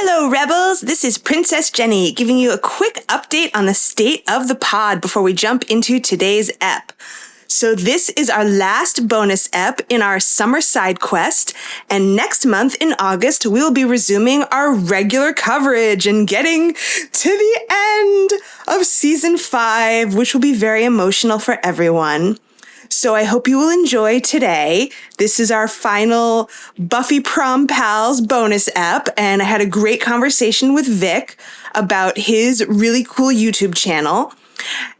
Hello, Rebels. This is Princess Jenny giving you a quick update on the state of the pod before we jump into today's ep. So this is our last bonus ep in our Summer SideQuest, and next month in August, we will be resuming our regular coverage and getting to the end of Season 5, which will be very emotional for everyone. So I hope you will enjoy today. This is our final Buffy Prom Pals bonus ep, and I had a great conversation with Vic about his really cool YouTube channel.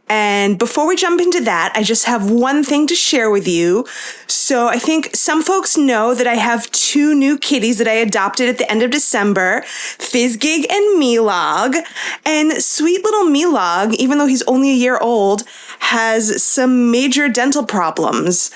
And before we jump into that, I just have one thing to share with you. So I think some folks know that I have two new kitties that I adopted at the end of December, Fizzgig and Mealog. And sweet little Mealog, even though he's only a year old, has some major dental problems.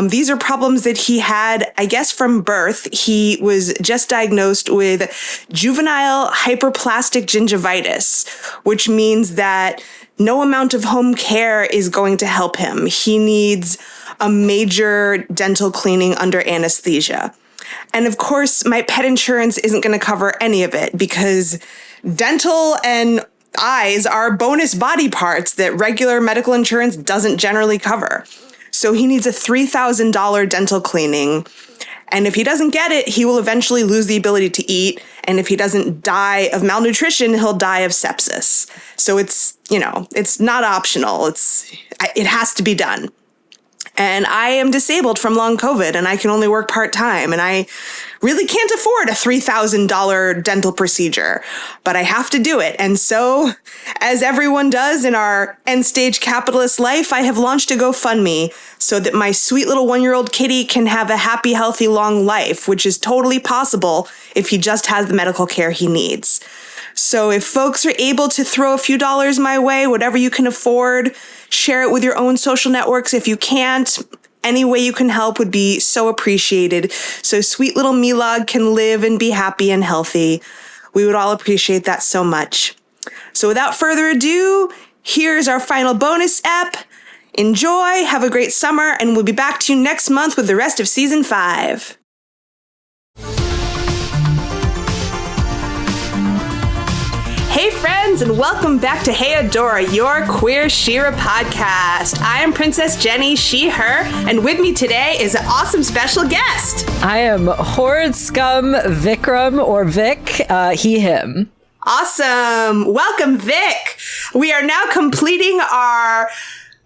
These are problems that he had, I guess, from birth. He was just diagnosed with juvenile hyperplastic gingivitis, which means that no amount of home care is going to help him. He needs a major dental cleaning under anesthesia. And of course, my pet insurance isn't going to cover any of it because dental and eyes are bonus body parts that regular medical insurance doesn't generally cover. So he needs a $3,000 dental cleaning. And if he doesn't get it, he will eventually lose the ability to eat. And if he doesn't die of malnutrition, he'll die of sepsis. So it's not optional. It has to be done. And I am disabled from long COVID and I can only work part-time. And I really can't afford a $3,000 dental procedure, but I have to do it. And so, as everyone does in our end-stage capitalist life, I have launched a GoFundMe so that my sweet little one-year-old kitty can have a happy, healthy, long life, which is totally possible if he just has the medical care he needs. So if folks are able to throw a few dollars my way, whatever you can afford, share it with your own social networks. If you can't, any way you can help would be so appreciated. So sweet little Mealog can live and be happy and healthy. We would all appreciate that so much. So without further ado, here's our final bonus ep. Enjoy, have a great summer, and we'll be back to you next month with the rest of Season 5. Hey friends, and welcome back to Hey Adora, your Queer She-Ra podcast. I am Princess Jenny, she, her, and with me today is an awesome special guest. I am Horde Scum Vikram, or Vic, he, him. Awesome. Welcome, Vic. We are now completing our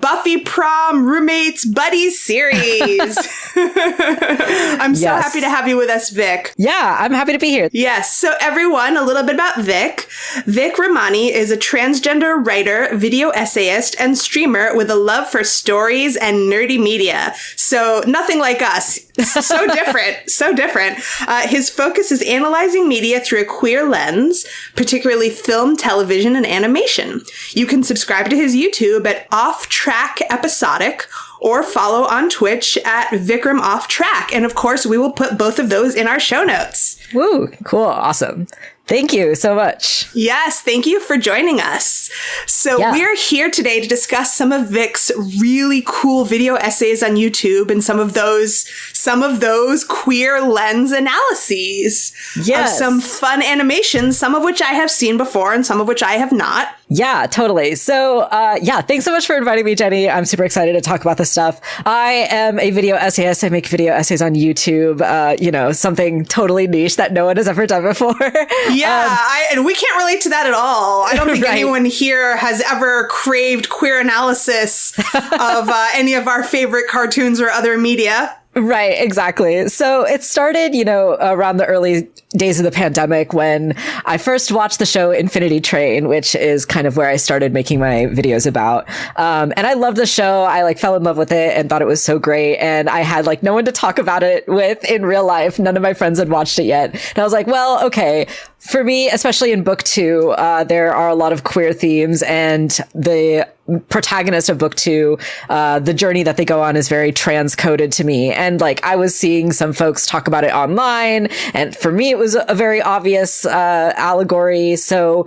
Buffy Prom Roommates Buddies series. I'm so happy to have you with us, Vic. Yeah, I'm happy to be here. Yes. So everyone, a little bit about Vic. Vic Ramani is a transgender writer, video essayist, and streamer with a love for stories and nerdy media. So nothing like us. So different. So different. His focus is analyzing media through a queer lens, particularly film, television, and animation. You can subscribe to his YouTube at Off Track Episodic or follow on Twitch at Vikram Off Track. And of course, we will put both of those in our show notes. Woo, cool. Awesome. Thank you so much. Yes, thank you for joining us. So we're here today to discuss some of Vic's really cool video essays on YouTube and some of those queer lens analyses of some fun animations, some of which I have seen before and some of which I have not. Yeah, totally. So, thanks so much for inviting me, Jenny. I'm super excited to talk about this stuff. I am a video essayist. I make video essays on YouTube, something totally niche that no one has ever done before. Yeah, and we can't relate to that at all. I don't think anyone here has ever craved queer analysis of any of our favorite cartoons or other media. Right, exactly. So it started, around the early days of the pandemic when I first watched the show Infinity Train, which is kind of where I started making my videos about. And I loved the show. I fell in love with it and thought it was so great. And I had no one to talk about it with in real life. None of my friends had watched it yet. And I was like, well, okay. For me, especially in book 2, there are a lot of queer themes, and the protagonist of book 2, the journey that they go on is very transcoded to me. And I was seeing some folks talk about it online, and for me, it was a very obvious allegory. So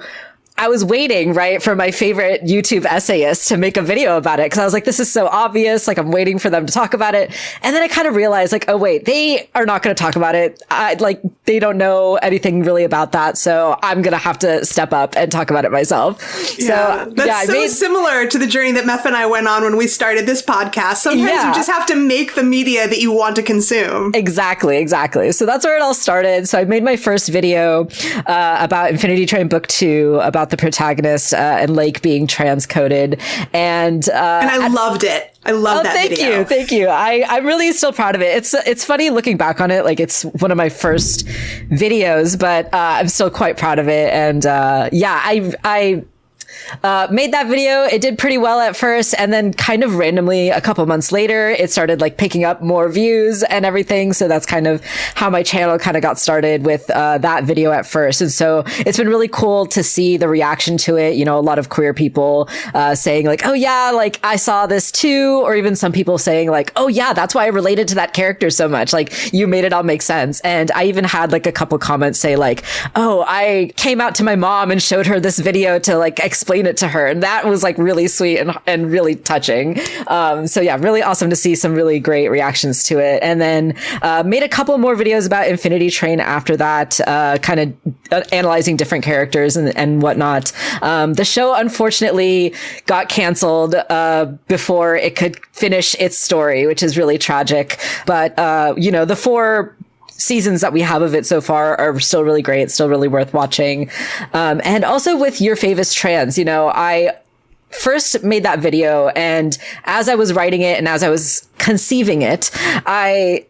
I was waiting, right, for my favorite YouTube essayist to make a video about it. Because I was like, this is so obvious. Like, I'm waiting for them to talk about it. And then I kind of realized, like, oh, wait, they are not going to talk about it. They don't know anything really about that. So I'm going to have to step up and talk about it myself. Yeah, so that's similar to the journey that Meph and I went on when we started this podcast. Sometimes you just have to make the media that you want to consume. Exactly. So that's where it all started. So I made my first video about Infinity Train Book 2, about the protagonist and Lake being transcoded. And I loved it. I love that video. Thank you. I'm really still proud of it. It's funny looking back on it. Like, it's one of my first videos, but I'm still quite proud of it. And I made that video. It did pretty well at first, and then kind of randomly a couple months later, it started like picking up more views and everything. So that's kind of how my channel kind of got started, with that video at first. And so it's been really cool to see the reaction to it. You know, a lot of queer people saying like, oh yeah, like I saw this too, or even some people saying like, oh yeah, that's why I related to that character so much. Like, you made it all make sense. And I even had like a couple comments say like, oh, I came out to my mom and showed her this video to like explain it to her, and that was like really sweet and really touching. So yeah, really awesome to see some really great reactions to it. And then made a couple more videos about Infinity Train after that, kind of analyzing different characters and whatnot. The show unfortunately got canceled before it could finish its story, which is really tragic. But the 4 seasons that we have of it so far are still really great, still really worth watching. And also with Your Fav is Trans, I first made that video, and as I was writing it and as I was conceiving it, I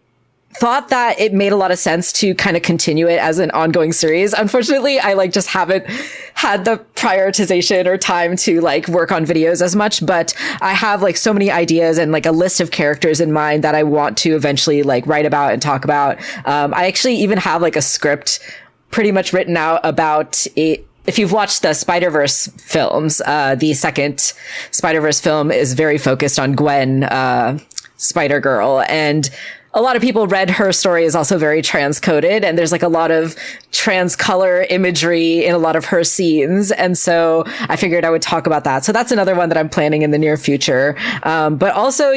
thought that it made a lot of sense to kind of continue it as an ongoing series. Unfortunately, I just haven't had the prioritization or time to work on videos as much, but I have so many ideas and a list of characters in mind that I want to eventually write about and talk about. I actually even have a script pretty much written out about it. If you've watched the Spider-Verse films, the second Spider-Verse film is very focused on Gwen, Spider-Girl, and a lot of people read her story is also very transcoded, and there's a lot of trans color imagery in a lot of her scenes. And so I figured I would talk about that. So that's another one that I'm planning in the near future. But also,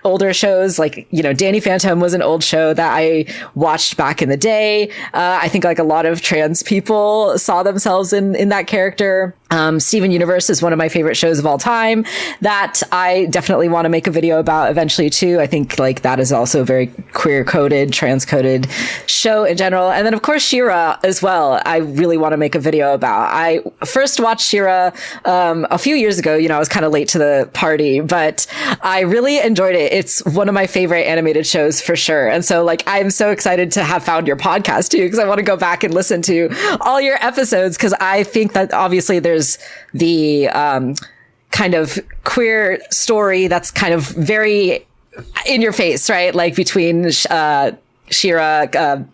older shows Danny Phantom was an old show that I watched back in the day. I think a lot of trans people saw themselves in that character. Steven Universe is one of my favorite shows of all time that I definitely want to make a video about eventually too. I think that is also a very queer coded, trans-coded show in general. And then of course She-Ra as well. I really want to make a video about. I first watched She-Ra a few years ago. I was kind of late to the party, but I really enjoyed it. It's one of my favorite animated shows for sure. And so I'm so excited to have found your podcast too, because I want to go back and listen to all your episodes, because I think that obviously there's the kind of queer story that's kind of very in your face, right? Between She-Ra, Adora,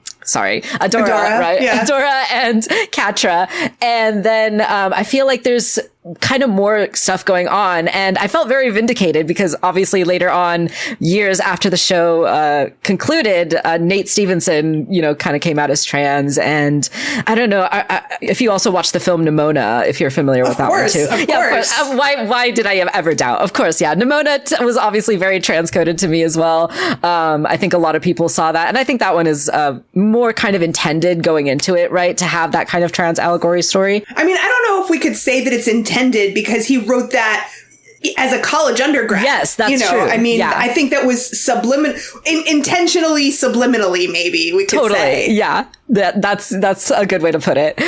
right? Yeah. Adora and Catra. And then I feel there's kind of more stuff going on, and I felt very vindicated because obviously later on, years after the show concluded, Nate Stevenson, kind of came out as trans. And I don't know if you also watched the film Nimona, if you're familiar with that one too. Of course. Why did I ever doubt? Of course, yeah. Nimona was obviously very transcoded to me as well. I think a lot of people saw that, and I think that one is more kind of intended going into it, right? To have that kind of trans allegory story. I mean, I don't know if we could say that it's intended, because he wrote that as a college undergrad. Yes, that's true. I mean, yeah. I think that was intentionally subliminally, maybe we could say. Yeah, that's a good way to put it.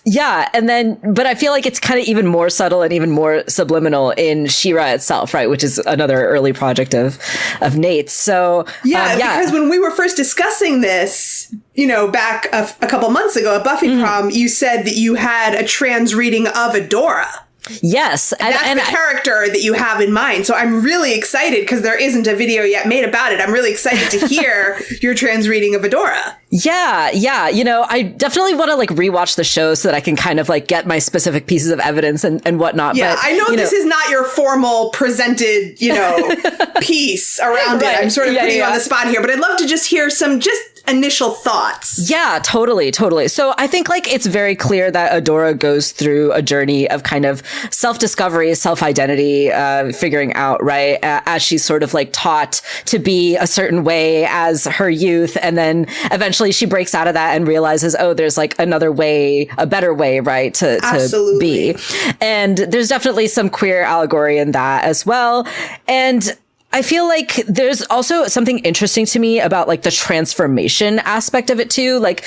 Yeah. And then, but I feel it's kind of even more subtle and even more subliminal in She-Ra itself, right? Which is another early project of Nate's. So, because when we were first discussing this, back a couple months ago at Buffy Prom, you said that you had a trans reading of Adora. Yes. And that's the character that you have in mind. So I'm really excited, because there isn't a video yet made about it. I'm really excited to hear your trans reading of Adora. Yeah. I definitely want to rewatch the show so that I can kind of get my specific pieces of evidence and whatnot. Yeah, but, I know this is not your formal presented, piece around it. I'm sort of putting you on the spot here, but I'd love to just hear some initial thoughts. Yeah, totally. So I think like it's very clear that Adora goes through a journey of kind of self-discovery, self-identity, figuring out, right, as she's sort of like taught to be a certain way as her youth. And then eventually she breaks out of that and realizes, oh, there's like another way, a better way, right, to be. And there's definitely some queer allegory in that as well. And I feel like there's also something interesting to me about like the transformation aspect of it too. Like,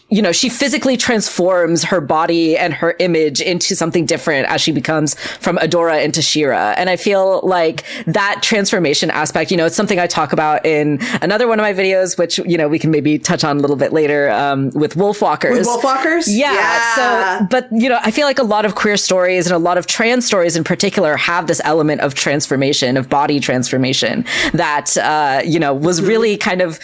you know, she physically transforms her body and her image into something different as she becomes from Adora into She-Ra. And I feel like that transformation aspect, you know, it's something I talk about in another one of my videos, which, you know, we can maybe touch on a little bit later, with Wolfwalkers. With Wolfwalkers? Yeah. So, but, you know, I feel like a lot of queer stories and a lot of trans stories in particular have this element of transformation, of body transformation that, you know, was really kind of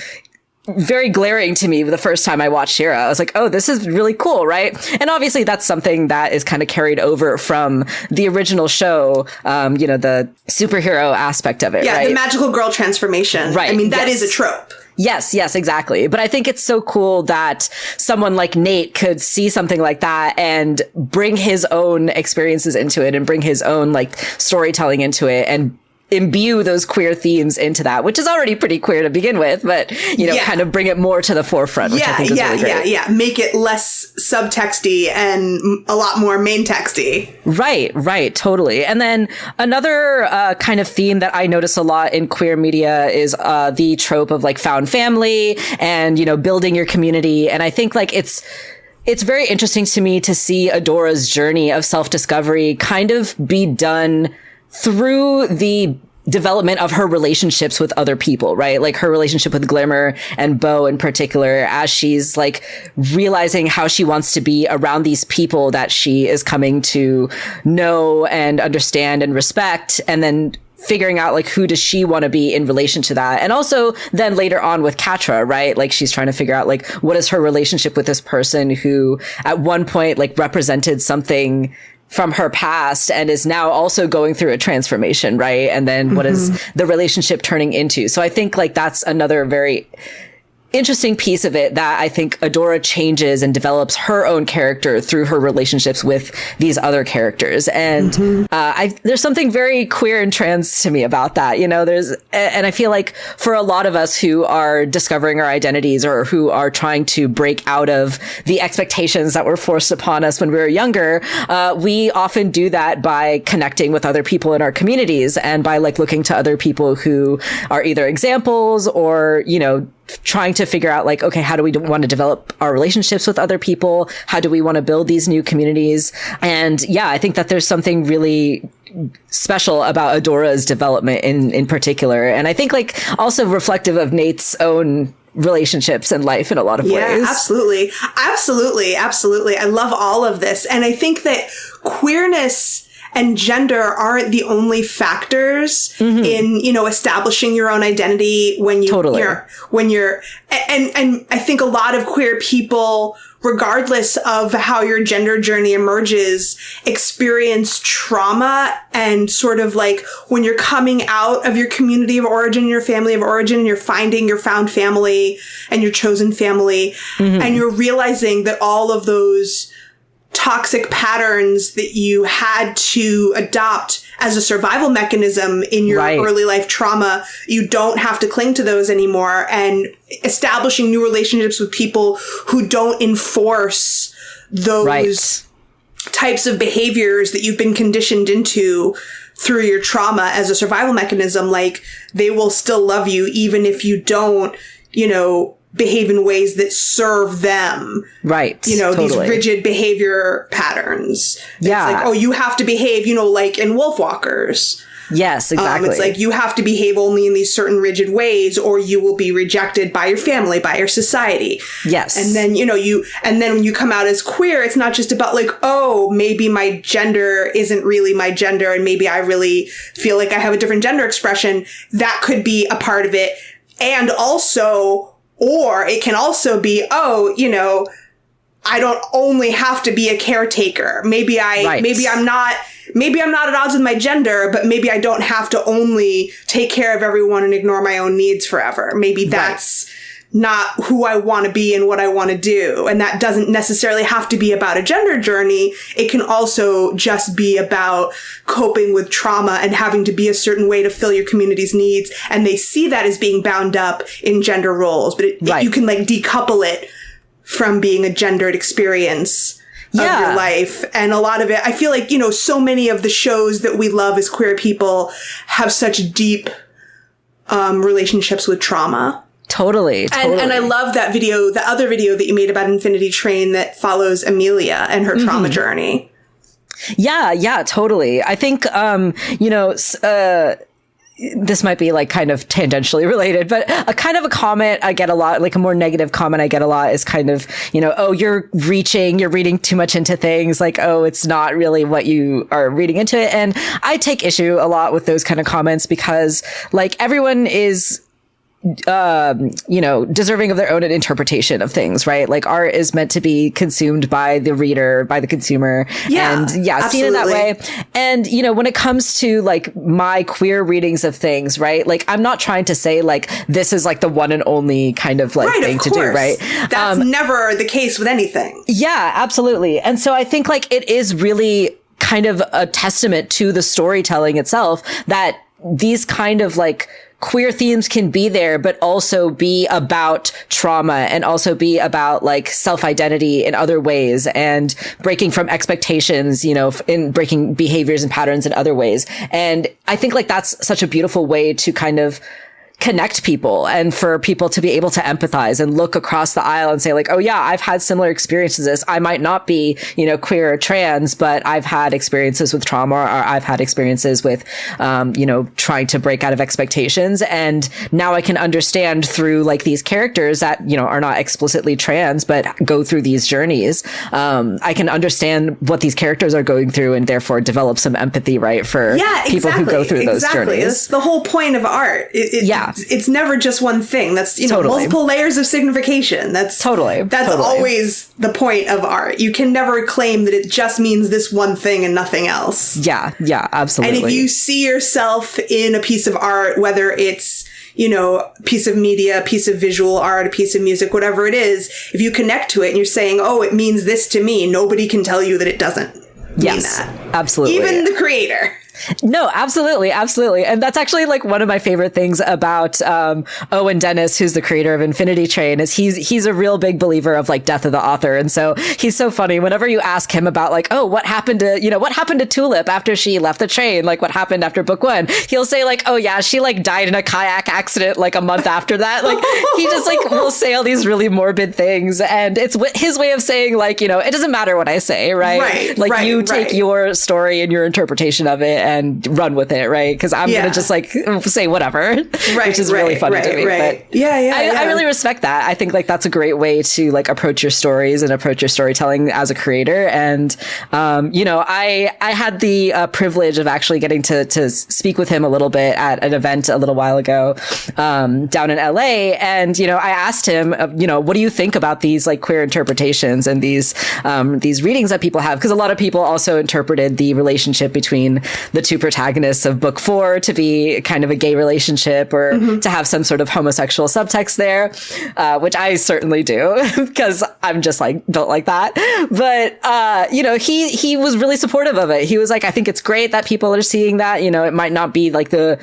very glaring to me the first time I watched She-Ra. I was like, oh, this is really cool, right? And obviously that's something that is kind of carried over from the original show, you know, the superhero aspect of it, right? The magical girl transformation. Right. I mean, that is a trope. Yes, exactly. But I think it's so cool that someone like Nate could see something like that and bring his own experiences into it and bring his own like storytelling into it and imbue those queer themes into that, which is already pretty queer to begin with, but, you know, kind of bring it more to the forefront, which I think is really great. Make it less subtexty and a lot more main texty. Right, totally. And then another kind of theme that I notice a lot in queer media is the trope of like found family and, you know, building your community. And I think like it's very interesting to me to see Adora's journey of self-discovery kind of be done through the development of her relationships with other people, right? Like her relationship with Glimmer and Bo in particular, as she's like realizing how she wants to be around these people that she is coming to know and understand and respect. And then figuring out like who does she want to be in relation to that. And also then later on with Katra, right? Like she's trying to figure out like what is her relationship with this person who at one point like represented something from her past and is now also going through a transformation, right? And then what is the relationship turning into? So I think like that's another very interesting piece of it that I think Adora changes and develops her own character through her relationships with these other characters. And there's something very queer and trans to me about that. You know, and I feel like for a lot of us who are discovering our identities or who are trying to break out of the expectations that were forced upon us when we were younger, we often do that by connecting with other people in our communities and by like looking to other people who are either examples or, you know, trying to figure out like, okay, how do we want to develop our relationships with other people? How do we want to build these new communities? And yeah, I think that there's something really special about Adora's development in particular. And I think like also reflective of Nate's own relationships and life in a lot of ways. Yeah, absolutely. I love all of this. And I think that queerness and gender aren't the only factors in, you know, establishing your own identity when you're, and I think a lot of queer people, regardless of how your gender journey emerges, experience trauma and sort of like when you're coming out of your community of origin, your family of origin, and you're finding your found family and your chosen family, and you're realizing that all of those toxic patterns that you had to adopt as a survival mechanism in your early life trauma, you don't have to cling to those anymore. And establishing new relationships with people who don't enforce those types of behaviors that you've been conditioned into through your trauma as a survival mechanism, like they will still love you even if you don't, you know, behave in ways that serve them. Right. You know, these rigid behavior patterns. Yeah. It's like, oh, you have to behave, you know, like in Wolfwalkers. Yes, exactly. It's like you have to behave only in these certain rigid ways or you will be rejected by your family, by your society. Yes. And then, you know, and then when you come out as queer, it's not just about like, oh, maybe my gender isn't really my gender and maybe I really feel like I have a different gender expression. That could be a part of it. And also, or it can also be, oh, you know, I don't only have to be a caretaker. Maybe I'm not at odds with my gender, but maybe I don't have to only take care of everyone and ignore my own needs forever. Maybe that's not who I want to be and what I want to do. And that doesn't necessarily have to be about a gender journey. It can also just be about coping with trauma and having to be a certain way to fill your community's needs. And they see that as being bound up in gender roles, but you can like decouple it from being a gendered experience of your life. And a lot of it, I feel like, you know, so many of the shows that we love as queer people have such deep relationships with trauma. Totally. And I love that video, the other video that you made about Infinity Train that follows Amelia and her trauma journey. Yeah, totally. I think, you know, this might be like kind of tangentially related, but a kind of a comment I get a lot, like a more negative comment I get a lot is kind of, you know, oh, you're reading too much into things, like, oh, it's not really what you are reading into it. And I take issue a lot with those kind of comments because like everyone is, you know, deserving of their own interpretation of things, right? Like art is meant to be consumed by the reader, by the consumer. And seen in that way. And, you know, when it comes to like my queer readings of things, right? Like I'm not trying to say like this is like the one and only kind of like thing to do, right? That's never the case with anything. Yeah, absolutely. And so I think like it is really kind of a testament to the storytelling itself that these kind of like queer themes can be there, but also be about trauma and also be about like self-identity in other ways and breaking from expectations, you know, in breaking behaviors and patterns in other ways. And I think like that's such a beautiful way to kind of connect people and for people to be able to empathize and look across the aisle and say like, oh yeah, I've had similar experiences. This I might not be, you know, queer or trans, but I've had experiences with trauma or I've had experiences with, you know, trying to break out of expectations. And now I can understand through like these characters that, you know, are not explicitly trans, but go through these journeys. I can understand what these characters are going through and therefore develop some empathy, right? For people who go through those journeys. That's the whole point of art. It's never just one thing. That's, you know, multiple layers of signification. That's always the point of art. You can never claim that it just means this one thing and nothing else. Yeah, absolutely. And if you see yourself in a piece of art, whether it's, you know, a piece of media, a piece of visual art, a piece of music, whatever it is, if you connect to it and you're saying, oh, it means this to me, nobody can tell you that it doesn't mean that. Absolutely. Even the creator. No, absolutely. And that's actually like one of my favorite things about Owen Dennis, who's the creator of Infinity Train, is he's a real big believer of like death of the author. And so he's so funny whenever you ask him about like, oh, what happened to Tulip after she left the train? Like what happened after book one? He'll say like, oh yeah, she like died in a kayak accident like a month after that. Like he just like will say all these really morbid things. And it's his way of saying like, you know, it doesn't matter what I say, right? Like you take your story and your interpretation of it and run with it, right? Because I'm gonna just like say whatever, which is really funny to me. But I really respect that. I think like that's a great way to like approach your stories and approach your storytelling as a creator. And you know, I had the privilege of actually getting to speak with him a little bit at an event a little while ago down in LA. And you know, I asked him, you know, what do you think about these like queer interpretations and these readings that people have? Because a lot of people also interpreted the relationship between the two protagonists of book 4 to be kind of a gay relationship or to have some sort of homosexual subtext there, which I certainly do because I'm just like built like that. But you know, he was really supportive of it. He was like, I think it's great that people are seeing that. You know, it might not be like the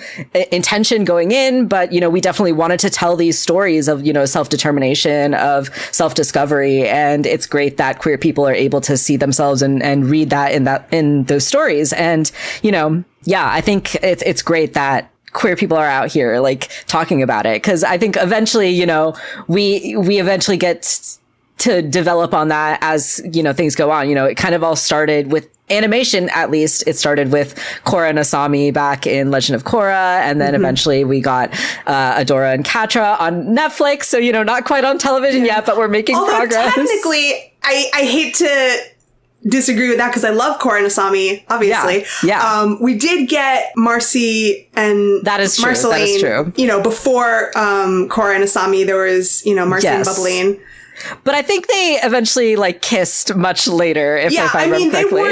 intention going in, but you know, we definitely wanted to tell these stories of, you know, self-determination, of self-discovery, and it's great that queer people are able to see themselves and read that in those stories. And you know, yeah, I think it's great that queer people are out here like talking about it, because I think eventually, you know, we eventually get to develop on that as, you know, things go on. You know, it kind of all started with animation, at least. It started with Korra and Asami back in Legend of Korra, and then eventually we got Adora and Catra on Netflix. So, you know, not quite on television yet, but we're making progress. Technically, I hate to disagree with that because I love Korra and Asami, obviously. Yeah. We did get Marcy and that is true. Marceline. That is true. You know, before Korra and Asami, there was, you know, Marcy and Bubbline. But I think they eventually like kissed much later, if I remember correctly.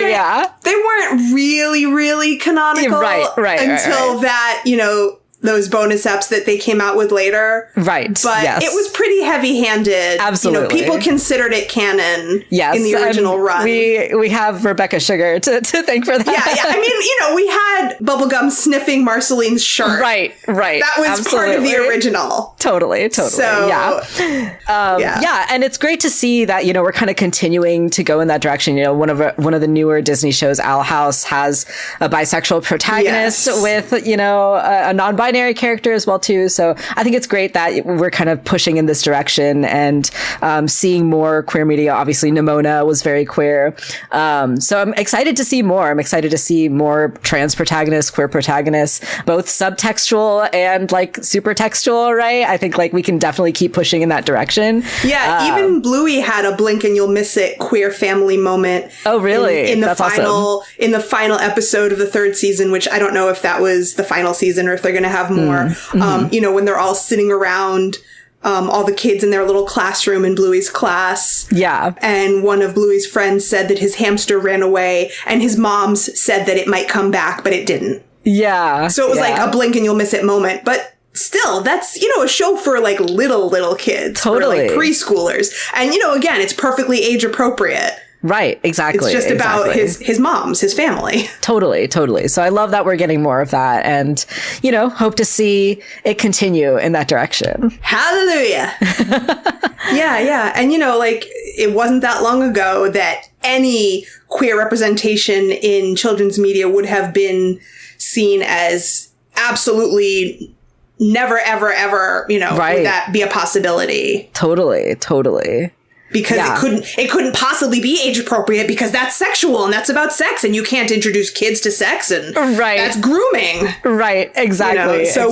They weren't really, really canonical right, until that, you know, those bonus eps that they came out with later. Right. But it was pretty heavy-handed. Absolutely. People considered it canon in the original run. We have Rebecca Sugar to thank for that. Yeah. I mean, we had Bubblegum sniffing Marceline's shirt. Right. That was part of the original. Totally. So, yeah. And it's great to see that, we're kind of continuing to go in that direction. One of the newer Disney shows, Owl House, has a bisexual protagonist with, a non-binary character as well, too. So I think it's great that we're kind of pushing in this direction and seeing more queer media. Obviously, Nimona was very queer. So I'm excited to see more. I'm excited to see more trans protagonists, queer protagonists, both subtextual and super textual, right? I think we can definitely keep pushing in that direction. Yeah, even Bluey had a blink and you'll miss it queer family moment. Oh, really? In the That's final awesome. In the final episode of the third season, which I don't know if that was the final season or if they're going to have more. When they're all sitting around, all the kids in their little classroom in Bluey's class. Yeah. And one of Bluey's friends said that his hamster ran away, and his mom's said that it might come back, but it didn't. Yeah. So it was a blink and you'll miss it moment. But still, that's, a show for little kids. Totally. For preschoolers. And, again, it's perfectly age appropriate. Right, exactly. It's just about his mom's, his family. Totally. So I love that we're getting more of that and, hope to see it continue in that direction. Hallelujah. Yeah. And, it wasn't that long ago that any queer representation in children's media would have been seen as absolutely never, ever, ever, would that be a possibility? Totally. Because it couldn't possibly be age appropriate because that's sexual and that's about sex and you can't introduce kids to sex and that's grooming. Right, exactly. So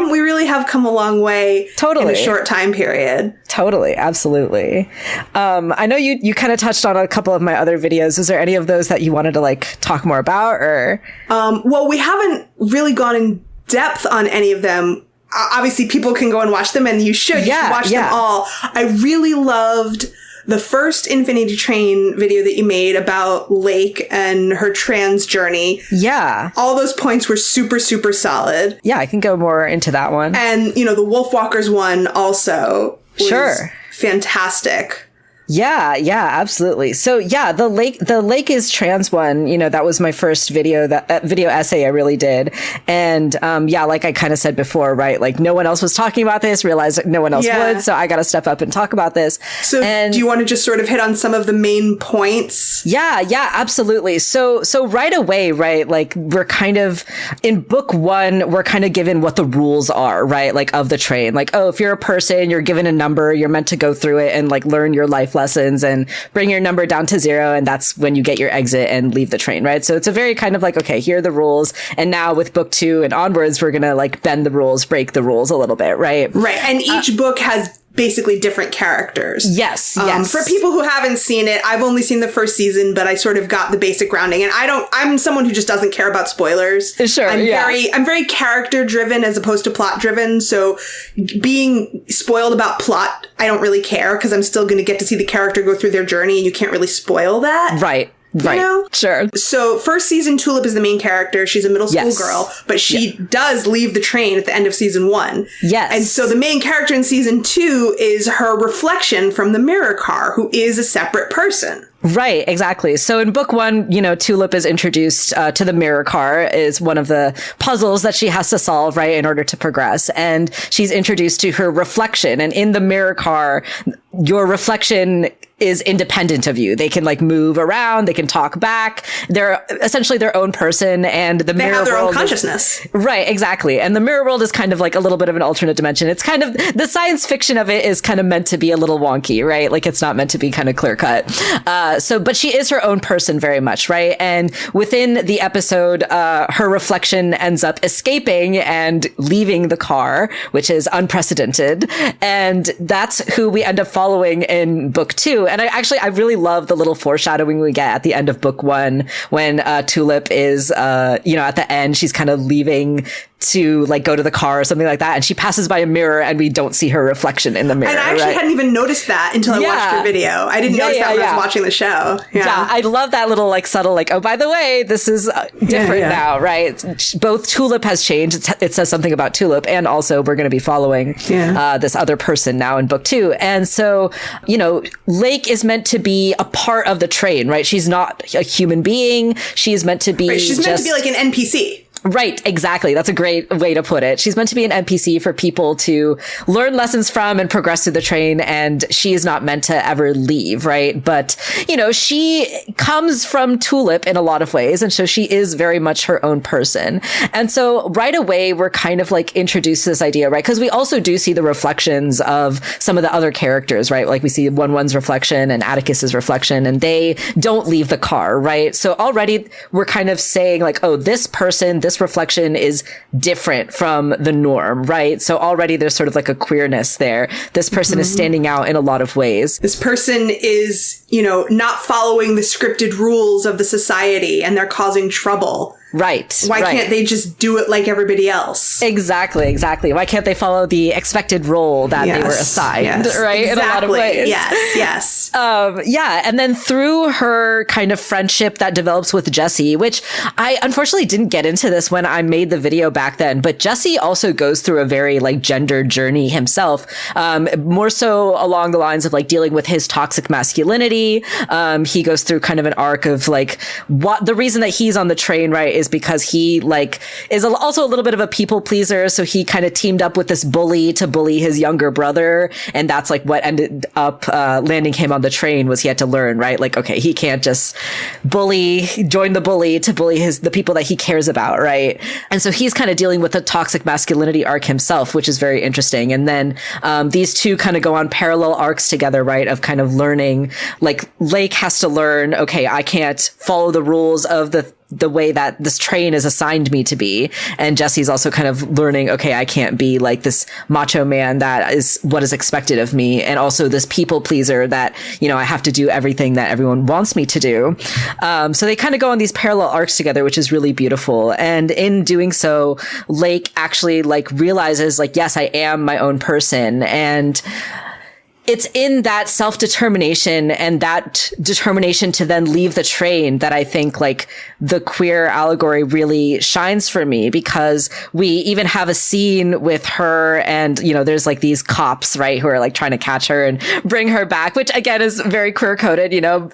we really have come a long way in a short time period. Totally, absolutely. I know you kind of touched on a couple of my other videos. Is there any of those that you wanted to talk more about or? Well, we haven't really gone in depth on any of them. Obviously, people can go and watch them, and you should. You should watch them all. I really loved the first Infinity Train video that you made about Lake and her trans journey. Yeah. All those points were super, super solid. Yeah, I can go more into that one. And, the Wolfwalkers one also was fantastic. Yeah, absolutely. So the lake is trans one, that was my first video essay I really did. And, like I kind of said before, right? No one else was talking about this, realized that no one else would. So I got to step up and talk about this. So do you want to just sort of hit on some of the main points? Yeah, absolutely. So right away, right? We're kind of in book one, we're kind of given what the rules are, right? Of the train, if you're a person, you're given a number, you're meant to go through it and learn your life lessons and bring your number down to 0. And that's when you get your exit and leave the train, right? So it's a very kind of okay, here are the rules. And now with book 2 and onwards, we're going to bend the rules, break the rules a little bit, right? Right. And each book has basically different characters. Yes. For people who haven't seen it, I've only seen the first season, but I sort of got the basic grounding. And I'm someone who just doesn't care about spoilers. Sure. I'm very character driven as opposed to plot driven. So being spoiled about plot, I don't really care because I'm still going to get to see the character go through their journey and you can't really spoil that. Right. Sure. So first season, Tulip is the main character. She's a middle school girl, but she does leave the train at the end of season 1. Yes. And so the main character in season 2 is her reflection from the mirror car, who is a separate person. Right, exactly. So in book 1, Tulip is introduced to the mirror car is one of the puzzles that she has to solve, right, in order to progress. And she's introduced to her reflection. And in the mirror car, your reflection is independent of you. They can move around. They can talk back. They're essentially their own person. And the mirror world, they have their own consciousness. Right, exactly. And the mirror world is kind of a little bit of an alternate dimension. It's kind of, the science fiction of it is kind of meant to be a little wonky, right? It's not meant to be kind of clear cut. But she is her own person very much, right? And within the episode, her reflection ends up escaping and leaving the car, which is unprecedented. And that's who we end up following in book 2. And I really love the little foreshadowing we get at the end of book 1 when Tulip is, at the end, she's kind of leaving to like go to the car or something like that, and she passes by a mirror and we don't see her reflection in the mirror. And I actually hadn't even noticed that until I watched your video. I didn't notice that when I was watching the show. Yeah, I love that little like subtle like, oh, by the way, this is different now, right? Both Tulip has changed. It says something about Tulip, and also we're going to be following this other person now in book 2. And so, you know, Lake is meant to be a part of the train, right? She's not a human being. She's meant to be she's meant to be like an NPC. Right, exactly. That's a great way to put it. She's meant to be an NPC for people to learn lessons from and progress through the train, and she is not meant to ever leave, right? But, you know, she comes from Tulip in a lot of ways, and so she is very much her own person. And so right away, we're kind of like introduced to this idea, right? Because we also do see the reflections of some of the other characters, right? Like we see 1-1's reflection and Atticus's reflection, and they don't leave the car, right? So already we're kind of saying like, oh, this person, this reflection is different from the norm, right? So already there's sort of like a queerness there. This person is standing out in a lot of ways. This person is, you know, not following the scripted rules of the society, and they're causing trouble. Right. Why can't they just do it like everybody else? Exactly. Why can't they follow the expected role that they were assigned, right? Exactly. In a lot of ways. Yes. And then through her kind of friendship that develops with Jesse, which I unfortunately didn't get into this when I made the video back then, but Jesse also goes through a very like gendered journey himself, more so along the lines of like dealing with his toxic masculinity. He goes through kind of an arc of like what the reason that he's on the train, right, is because he like is also a little bit of a people pleaser. So he kind of teamed up with this bully to bully his younger brother. And that's like what ended up landing him on the train was he had to learn, right? Like, okay, he can't just join the bully to bully the people that he cares about, right? And so he's kind of dealing with a toxic masculinity arc himself, which is very interesting. And then these two kind of go on parallel arcs together, right? Of kind of learning, like Lake has to learn, okay, I can't follow the rules of the way that this train is assigned me to be. And Jesse's also kind of learning, okay, I can't be like this macho man that is what is expected of me. And also this people pleaser that, you know, I have to do everything that everyone wants me to do. So they kind of go on these parallel arcs together, which is really beautiful. And in doing so, Lake actually like realizes like, yes, I am my own person. And it's in that self-determination and that determination to then leave the train that I think like the queer allegory really shines for me, because we even have a scene with her and, you know, there's like these cops, right, who are like trying to catch her and bring her back, which again is very queer coded, you know,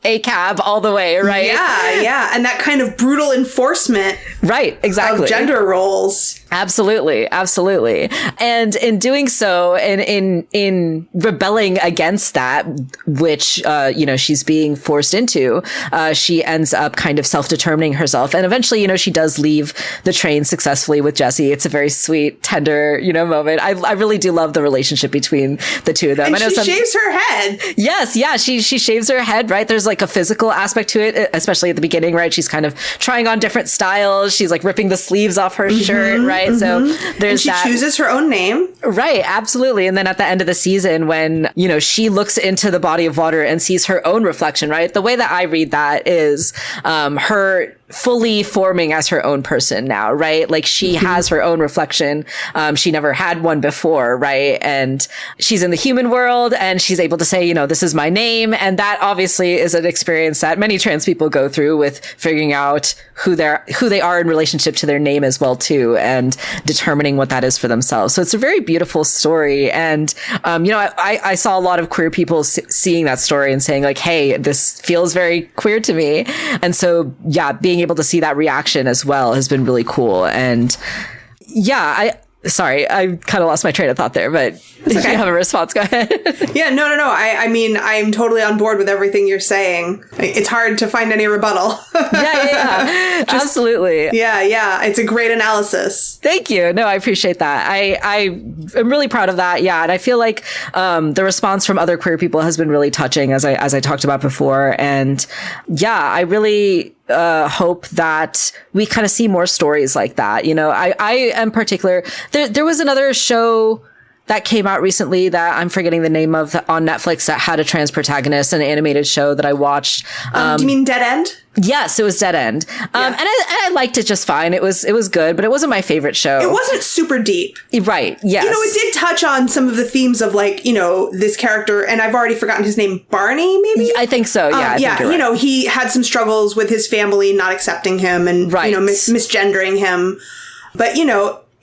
a cab all the way, right? Yeah. And that kind of brutal enforcement. Right, exactly. Of gender roles. Absolutely. And in doing so, and in rebelling against that, which, you know, she's being forced into, she ends up kind of self-determining herself. And eventually, you know, she does leave the train successfully with Jesse. It's a very sweet, tender, you know, moment. I really do love the relationship between the two of them. And I know she shaves her head. Yes. Yeah. She shaves her head, right? There's like a physical aspect to it, especially at the beginning, right? She's kind of trying on different styles. She's like ripping the sleeves off her shirt, right? So there's and she chooses her own name. Right. Absolutely. And then at the end of the season, when, you know, she looks into the body of water and sees her own reflection, right? The way that I read that is, her fully forming as her own person now, right? Like she has her own reflection. She never had one before, right? And she's in the human world and she's able to say, you know, this is my name. And that obviously is an experience that many trans people go through with figuring out who they are in relationship to their name as well too, and determining what that is for themselves. So it's a very beautiful story. And, you know, I saw a lot of queer people seeing that story and saying like, hey, this feels very queer to me. And so, yeah, being able to see that reaction as well has been really cool. And yeah, sorry, I kind of lost my train of thought there, but if you have a response, go ahead. Yeah, no. I mean, I'm totally on board with everything you're saying. It's hard to find any rebuttal. Yeah. Absolutely. Yeah. It's a great analysis. Thank you. No, I appreciate that. I am really proud of that. Yeah. And I feel like the response from other queer people has been really touching, as I talked about before. And yeah, I really hope that we kind of see more stories like that. You know, I am particular. There was another show that came out recently that I'm forgetting the name of on Netflix that had a trans protagonist, an animated show that I watched. Do you mean Dead End? Yes, it was Dead End. And I liked it just fine. It was good, but it wasn't my favorite show. It wasn't super deep. Right. Yes. It did touch on some of the themes of this character, and I've already forgotten his name, Barney, maybe? I think so. Yeah. I think you're right. He had some struggles with his family not accepting him and, misgendering him. But,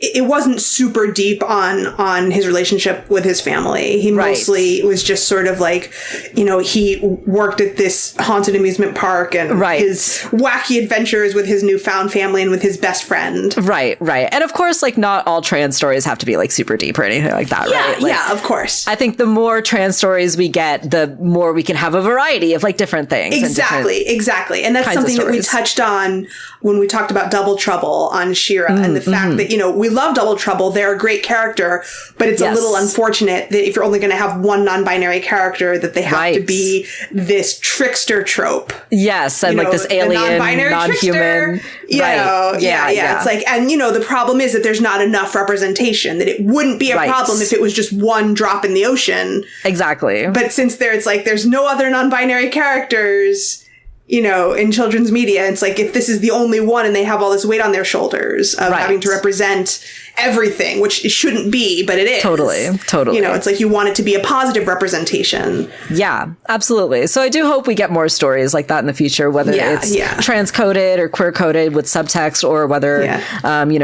it wasn't super deep on his relationship with his family. He mostly was just sort of he worked at this haunted amusement park and his wacky adventures with his newfound family and with his best friend. Right. And of course, not all trans stories have to be super deep or anything like that, right? Yeah, of course. I think the more trans stories we get, the more we can have a variety of different things. Exactly. And that's something that we touched on when we talked about Double Trouble on She-Ra and the fact that, we love Double Trouble. They're a great character, but it's a little unfortunate that if you're only going to have one non-binary character, that they have to be this trickster trope. Yes, and this alien, non-binary non-human. Yeah. It's and the problem is that there's not enough representation, that it wouldn't be a problem if it was just one drop in the ocean. Exactly. But since there's no other non-binary characters, in children's media, it's if this is the only one and they have all this weight on their shoulders of having to represent everything, which it shouldn't be, but it is. Totally. It's you want it to be a positive representation. Yeah, absolutely. So I do hope we get more stories like that in the future, whether it's trans-coded or queer-coded with subtext, or whether,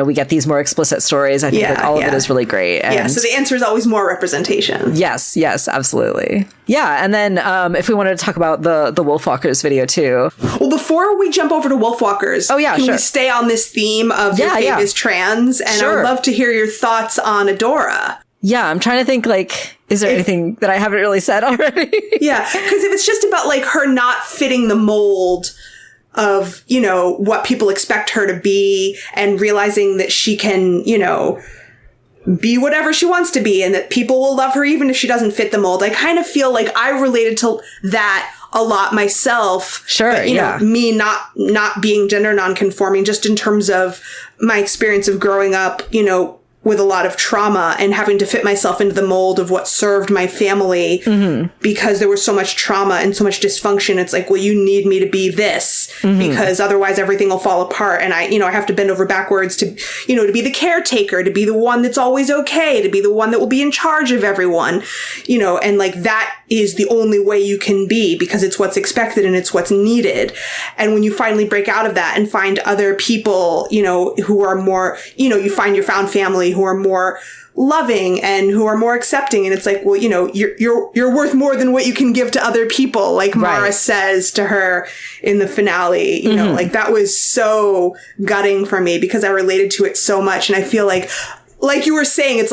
we get these more explicit stories. I think all of it is really great. And so the answer is always more representation. Yes, absolutely. Yeah, and then if we wanted to talk about the Wolfwalkers video too. Well, before we jump over to Wolfwalkers, can we stay on this theme of your fave is trans? And I would love to hear your thoughts on Adora. Yeah, I'm trying to think, is there anything that I haven't really said already? Yeah, because if it's just about, her not fitting the mold of, what people expect her to be, and realizing that she can, be whatever she wants to be, and that people will love her even if she doesn't fit the mold. I kind of feel like I related to that a lot myself. Sure. But, me not being gender nonconforming, just in terms of my experience of growing up, with a lot of trauma and having to fit myself into the mold of what served my family because there was so much trauma and so much dysfunction. It's you need me to be this because otherwise everything will fall apart. And I have to bend over backwards to, to be the caretaker, to be the one that's always okay, to be the one that will be in charge of everyone, and that is the only way you can be, because it's what's expected and it's what's needed. And when you finally break out of that and find other people, who are more, you find your found family who are more loving and who are more accepting. And it's you're worth more than what you can give to other people. Mara says to her in the finale, that was so gutting for me because I related to it so much. And I feel like you were saying, it's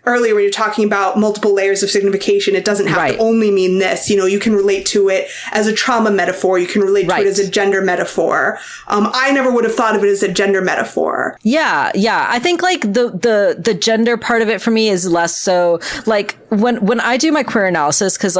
earlier when you're talking about multiple layers of signification, it doesn't have to only mean this. You can relate to it as a trauma metaphor. You can relate to it as a gender metaphor. I never would have thought of it as a gender metaphor. Yeah. I think the gender part of it for me is less so when I do my queer analysis, because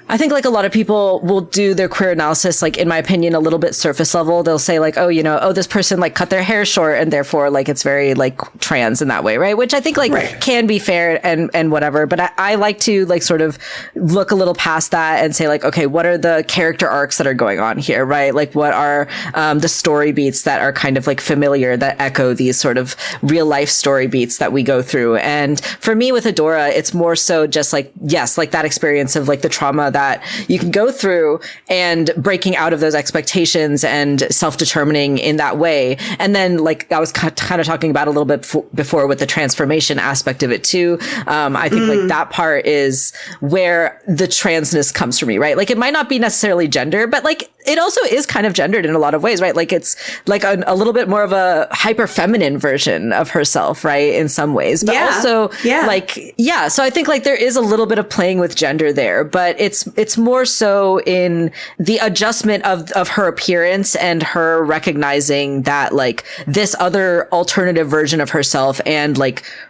I think a lot of people will do their queer analysis, in my opinion, a little bit surface level. They'll say this person cut their hair short and therefore it's very trans in that way. Right. Which I think can be fair and whatever. But I like to sort of look a little past that and say okay, what are the character arcs that are going on here? Right. What are the story beats that are kind of familiar, that echo these sort of real life story beats that we go through. And for me with Adora, it's more so just that experience of the trauma that you can go through and breaking out of those expectations and self-determining in that way. And then I was kind of talking about a little bit before with the transformation aspect of it too. I think that part is where the transness comes for me, right? It might not be necessarily gender, but it also is kind of gendered in a lot of ways, right? It's a little bit more of a hyper feminine version of herself, right? In some ways, but also so I think there is a little bit of playing with gender there, but it's more so in the adjustment of her appearance and her recognizing that this other alternative version of herself and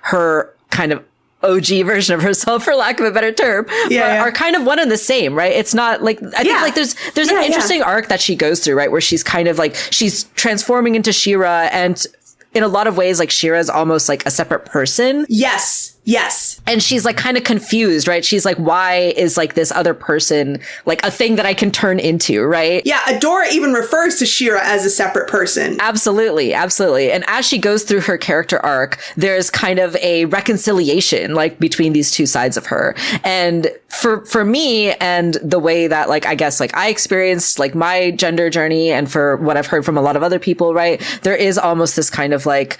her kind of OG version of herself, for lack of a better term, are kind of one and the same, right? It's not I think there's an interesting arc that she goes through, right? Where she's kind of she's transforming into She-Ra, and in a lot of ways, She-Ra is almost a separate person. Yes. Yes. And she's like kind of confused, right? She's like, why is like this other person like a thing that I can turn into, right? Yeah, Adora even refers to She-Ra as a separate person. Absolutely, absolutely. And as she goes through her character arc, there's kind of a reconciliation like between these two sides of her. And for me and the way that like I guess like I experienced like my gender journey, and for what I've heard from a lot of other people, right? There is almost this kind of like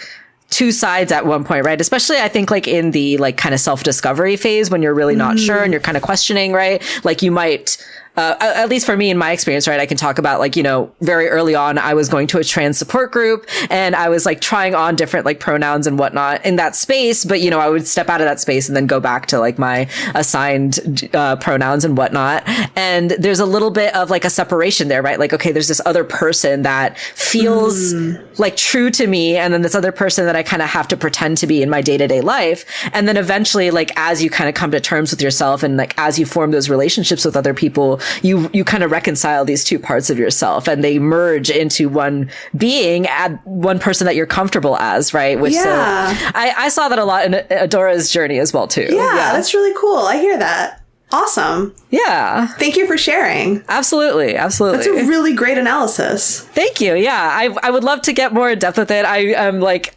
two sides at one point, right? Especially I think like in the like kind of self-discovery phase when you're really not sure and you're kind of questioning, right? Like you might, at least for me in my experience, right? I can talk about like, you know, very early on, I was going to a trans support group and I was like trying on different like pronouns and whatnot in that space. But, you know, I would step out of that space and then go back to like my assigned pronouns and whatnot. And there's a little bit of like a separation there, right? Like, okay, there's this other person that feels like true to me. And then this other person that I kind of have to pretend to be in my day-to-day life. And then eventually, like, as you kind of come to terms with yourself and like, as you form those relationships with other people, you kind of reconcile these two parts of yourself and they merge into one being, one person that you're comfortable as, right? Which I saw that a lot in Adora's journey as well, too. Yeah, that's really cool. I hear that. Awesome. Yeah. Thank you for sharing. Absolutely. Absolutely. That's a really great analysis. Thank you. Yeah. I would love to get more in depth with it. I am like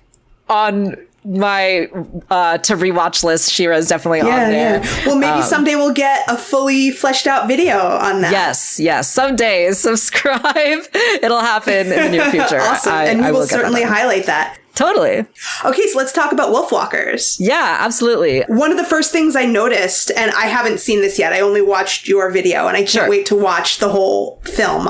on my to rewatch list. She-Ra is definitely on there. Yeah. Well, maybe someday we'll get a fully fleshed out video on that. Yes. Someday, subscribe. It'll happen in the near future. Awesome. And we will certainly highlight that. Totally. Okay, so let's talk about Wolfwalkers. Yeah, absolutely. One of the first things I noticed, and I haven't seen this yet, I only watched your video, and I can't wait to watch the whole film.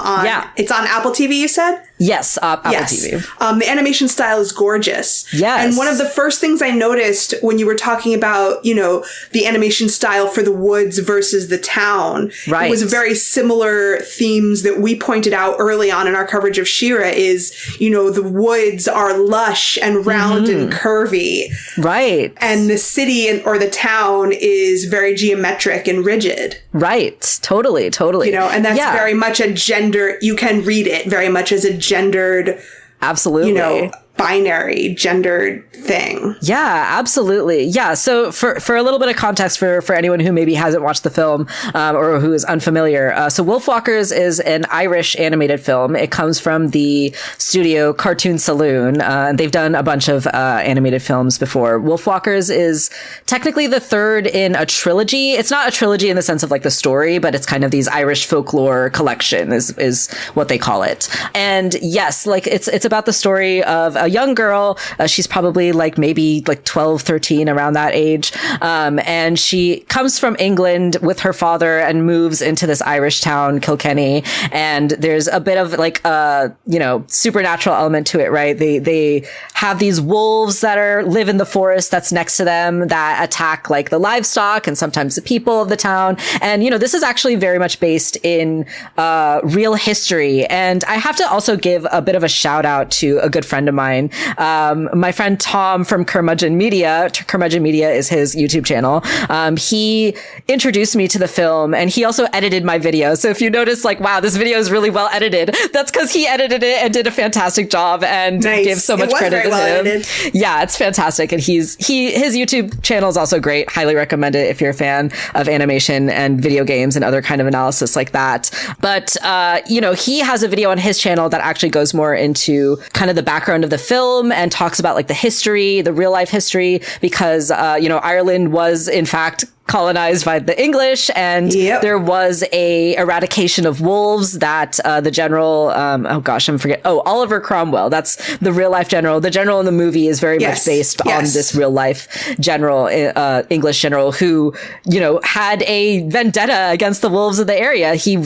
It's on Apple TV, you said? Yes, Apple TV. The animation style is gorgeous. Yes. And one of the first things I noticed when you were talking about, you know, the animation style for the woods versus the town, it was very similar themes that we pointed out early on in our coverage of She-Ra is, you know, the woods are lush and round and curvy. Right. And the city or the town is very geometric and rigid. Right. Totally. You know, and that's very much a gender, you can read it very much as a gendered, absolutely, you know, binary gendered thing. Yeah, absolutely. Yeah. So for a little bit of context for anyone who maybe hasn't watched the film or who is unfamiliar. So Wolfwalkers is an Irish animated film. It comes from the studio Cartoon Saloon. And they've done a bunch of animated films before. Wolfwalkers is technically the third in a trilogy. It's not a trilogy in the sense of like the story, but it's kind of these Irish folklore collection is what they call it. And yes, like it's about the story of a young girl. She's probably like maybe like 12, 13, around that age. And she comes from England with her father and moves into this Irish town, Kilkenny. And there's a bit of like you know, supernatural element to it, right? They have these wolves that live in the forest that's next to them that attack like the livestock and sometimes the people of the town. And, you know, this is actually very much based in real history. And I have to also give a bit of a shout out to a good friend of mine. My friend Tom from Curmudgeon Media. Curmudgeon Media is his YouTube channel. He introduced me to the film and he also edited my video. So if you notice like, wow, this video is really well edited, that's because he edited it and did a fantastic job and gives so much credit to him. Edited. Yeah, it's fantastic. And his YouTube channel is also great. Highly recommend it if you're a fan of animation and video games and other kind of analysis like that. But, you know, he has a video on his channel that actually goes more into kind of the background of the film and talks about like the history, the real life history, because, you know, Ireland was in fact colonized by the English, and there was a eradication of wolves that the general, Oliver Cromwell, that's the real life general. The general in the movie is very much based on this real life general, English general who, you know, had a vendetta against the wolves of the area. He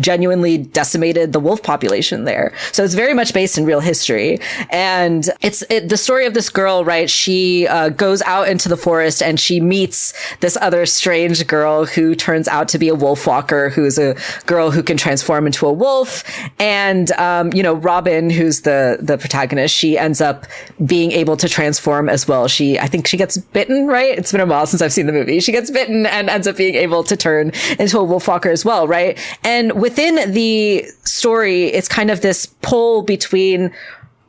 genuinely decimated the wolf population there. So it's very much based in real history. And it's the story of this girl, right? She goes out into the forest and she meets this other strange girl who turns out to be a wolfwalker, who's a girl who can transform into a wolf. And, you know, Robin, who's the protagonist, she ends up being able to transform as well. I think she gets bitten, right? It's been a while since I've seen the movie. She gets bitten and ends up being able to turn into a wolfwalker as well, right? And within the story, it's kind of this pull between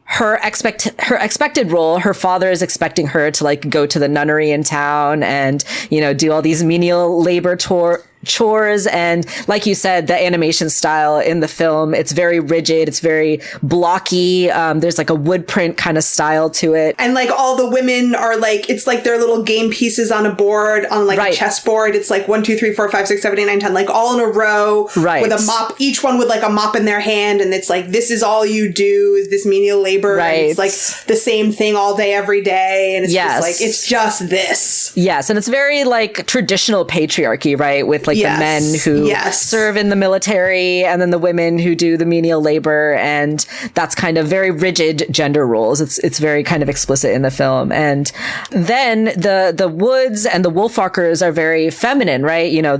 her expected role, her father is expecting her to like go to the nunnery in town and, you know, do all these menial labor chores. And like you said, the animation style in the film, it's very rigid. It's very blocky. There's like a wood print kind of style to it. And like all the women are like, it's like their little game pieces on a board, on like a chessboard. It's like 1, 2, 3, 4, 5, 6, 7, 8, 9, 10, like all in a row with a mop, each one with like a mop in their hand. And it's like, this is all you do is this menial labor. And it's like the same thing all day, every day. And it's just like, it's just this. Yes. And it's very like traditional patriarchy, right? With like the men who serve in the military and then the women who do the menial labor. And that's kind of very rigid gender roles. It's very kind of explicit in the film. And then the Woods and the Wolfwalkers are very feminine, right? You know,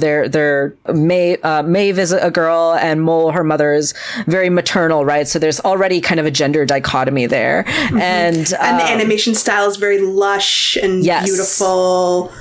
Maeve is a girl and Mole, her mother, is very maternal, right? So there's already kind of a gender dichotomy there. Mm-hmm. And the animation style is very lush and beautiful.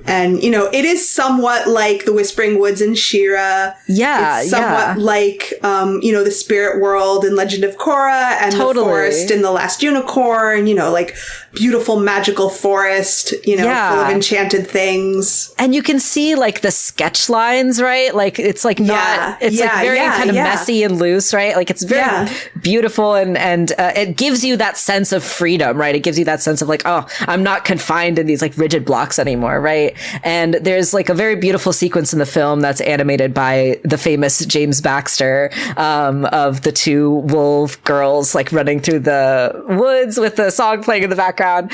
And, you know, it is somewhat like the Whispering Woods and She-Ra. Yeah, it's somewhat like, you know, the Spirit World and Legend of Korra and the forest in The Last Unicorn, you know, like beautiful magical forest, you know, full of enchanted things. And you can see like the sketch lines, right? Like it's like not, it's like very kind of messy and loose, right? Like it's very beautiful and it gives you that sense of freedom, right? It gives you that sense of like, oh, I'm not confined in these like rigid blocks anymore, right? And there's like a very beautiful sequence in the film that's animated by the famous James Baxter, of the two wolf girls like running through the woods with the song playing in the background.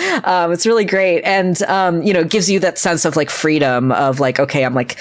It's really great. And, you know, it gives you that sense of like freedom of like, okay, I'm like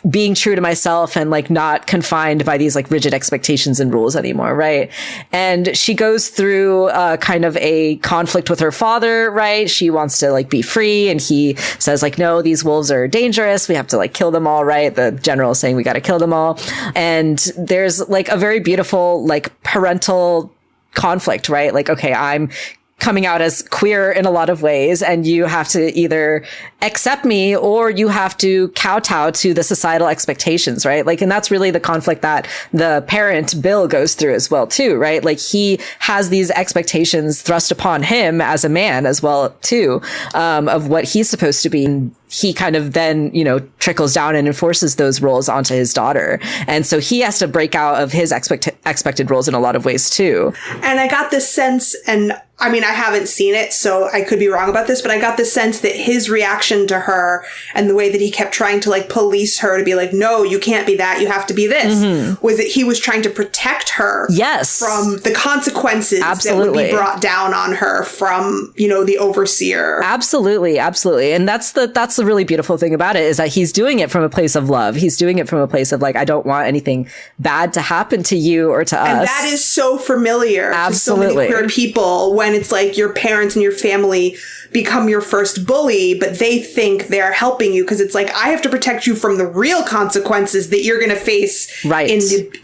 being true to myself and like not confined by these like rigid expectations and rules anymore. Right. And she goes through kind of a conflict with her father, right? She wants to like be free. And he says like, no, these wolves are dangerous. We have to like kill them all. Right. The general is saying we got to kill them all. And there's like a very beautiful, like parental conflict, right? Like, okay, I'm coming out as queer in a lot of ways, and you have to either accept me or you have to kowtow to the societal expectations, right? Like, and that's really the conflict that the parent Bill goes through as well, too, right? Like he has these expectations thrust upon him as a man as well, too, of what he's supposed to be. He kind of then, you know, trickles down and enforces those roles onto his daughter. And so he has to break out of his expected roles in a lot of ways, too. And I got this sense, and I mean, I haven't seen it, so I could be wrong about this, but I got the sense that his reaction to her and the way that he kept trying to like police her to be like, no, you can't be that, you have to be this, was that he was trying to protect her from the consequences that would be brought down on her from, you know, the overseer. Absolutely. And that's the really beautiful thing about it, is that he's doing it from a place of love. He's doing it from a place of like, I don't want anything bad to happen to you or to us. And that is so familiar to so many queer people when it's like your parents and your family become your first bully, but they think they're helping you because it's like, I have to protect you from the real consequences that you're going to face. Right.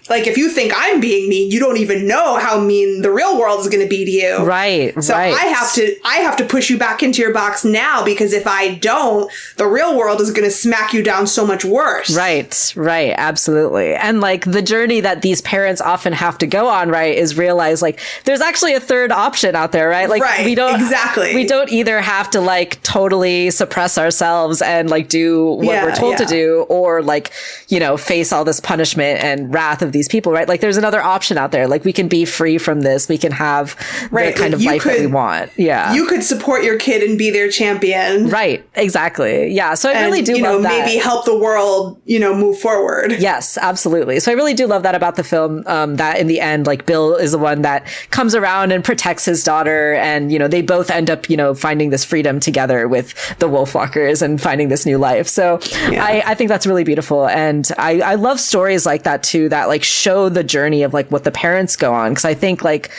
Like, if you think I'm being mean, you don't even know how mean the real world is going to be to you. Right. So I have to push you back into your box now, because if I don't, the real world is going to smack you down so much worse. Right. Absolutely. And like the journey that these parents often have to go on, right, is realize like there's actually a third option out there, right? Like we don't either have to like totally suppress ourselves and like do what we're told to do, or like, you know, face all this punishment and wrath of these people, right? Like there's another option out there. Like we can be free from this. We can have the kind of life that we want. Yeah. You could support your kid and be their champion. Right. Exactly. Yeah. So I really do love that. Maybe help the world, you know, move forward. Yes, absolutely. So I really do love that about the film, that in the end, like Bill is the one that comes around and protects his daughter, and, you know, they both end up, you know, finding this freedom together with the Wolfwalkers and finding this new life. So I think that's really beautiful. And I love stories like that too, that like show the journey of like what the parents go on. Cause I think like,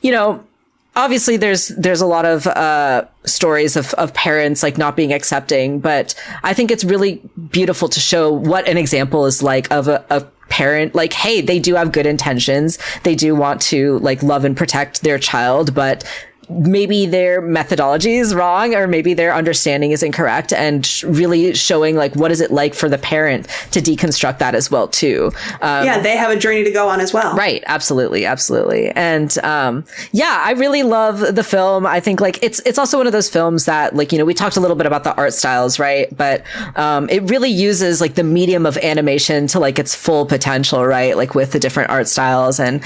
you know, obviously there's a lot of stories of parents like not being accepting, but I think it's really beautiful to show what an example is like of a parent. Like, hey, they do have good intentions. They do want to like love and protect their child, but maybe their methodology is wrong, or maybe their understanding is incorrect, and really showing like what is it like for the parent to deconstruct that as well too. They have a journey to go on as well. Right. Absolutely. And I really love the film. I think like it's also one of those films that, like, we talked a little bit about the art styles, right? But it really uses like the medium of animation to like its full potential, right? Like with the different art styles and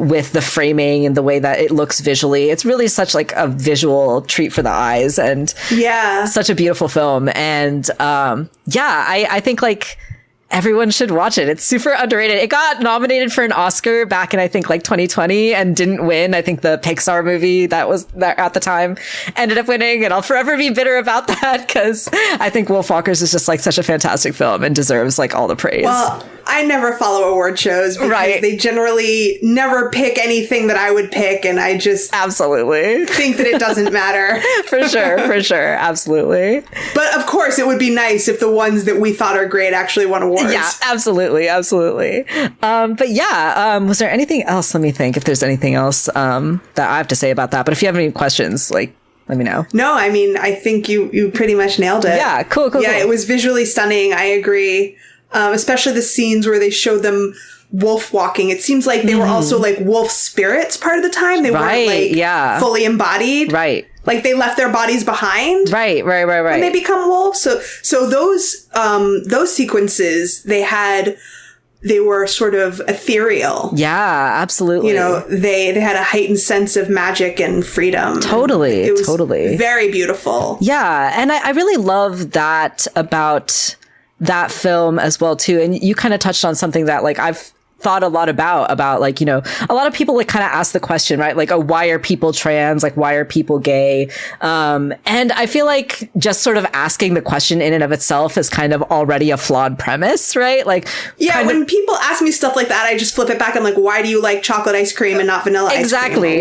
with the framing and the way that it looks visually. It's really such like a visual treat for the eyes, and such a beautiful film. And I think like everyone should watch it. It's super underrated. It got nominated for an Oscar back in, I think, like 2020 and didn't win. I think the Pixar movie that was there at the time ended up winning, and I'll forever be bitter about that because I think Wolfwalkers is just like such a fantastic film and deserves like all the praise. Well, I never follow award shows because they generally never pick anything that I would pick, and I just absolutely think that it doesn't matter. For sure. Absolutely. But of course, it would be nice if the ones that we thought are great actually won awards. Yeah, absolutely. Was there anything else? Let me think if there's anything else that I have to say about that. But if you have any questions, like, let me know. No, I mean, I think you pretty much nailed it. Yeah, cool. Yeah, it was visually stunning. I agree. Especially the scenes where they showed them wolf walking. It seems like they were also like wolf spirits part of the time. They weren't like fully embodied. Right. Like they left their bodies behind. Right. When they become wolves. So those sequences they were sort of ethereal. Yeah, absolutely. They had a heightened sense of magic and freedom. Totally. It was very beautiful. Yeah. And I really love that about that film as well too. And you kind of touched on something that like I've thought a lot about like, a lot of people like kind of ask the question, right? Like, why are people trans? Like, why are people gay? And I feel like just sort of asking the question in and of itself is kind of already a flawed premise, right? Like, when people ask me stuff like that, I just flip it back. I'm like, why do you like chocolate ice cream and not vanilla ice cream?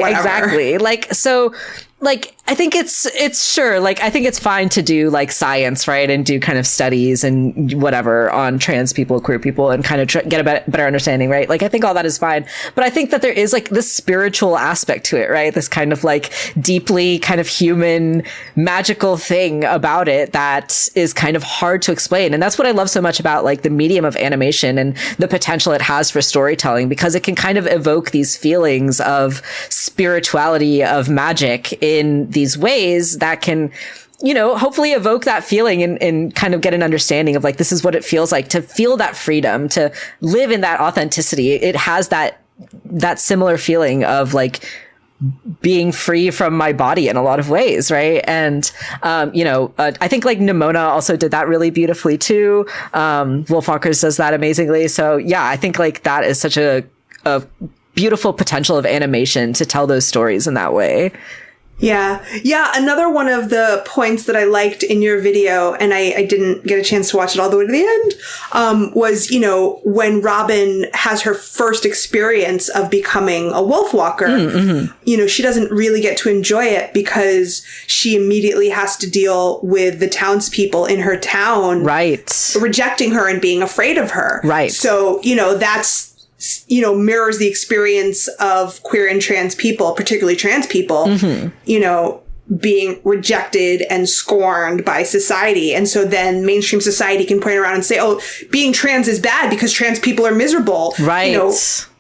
Exactly. Like, so like, I think it's sure, like, I think it's fine to do like science, right? And do kind of studies and whatever on trans people, queer people, and kind of get a better understanding, right? Like, I think all that is fine. But I think that there is like this spiritual aspect to it, right? This kind of like deeply kind of human magical thing about it that is kind of hard to explain. And that's what I love so much about like the medium of animation and the potential it has for storytelling, because it can kind of evoke these feelings of spirituality, of magic in these ways that can, hopefully evoke that feeling and kind of get an understanding of like, this is what it feels like to feel that freedom, to live in that authenticity. It has that similar feeling of being free from my body in a lot of ways. Right. And, I think like Nimona also did that really beautifully too. Wolfwalkers does that amazingly. So yeah, I think like that is such a beautiful potential of animation to tell those stories in that way. Yeah. Another one of the points that I liked in your video, and I didn't get a chance to watch it all the way to the end, was, when Robin has her first experience of becoming a Wolfwalker, she doesn't really get to enjoy it because she immediately has to deal with the townspeople in her town. Right. Rejecting her and being afraid of her. Right. So, that's mirrors the experience of queer and trans people, particularly trans people, being rejected and scorned by society. And so then mainstream society can point around and say, oh, being trans is bad because trans people are miserable. Right.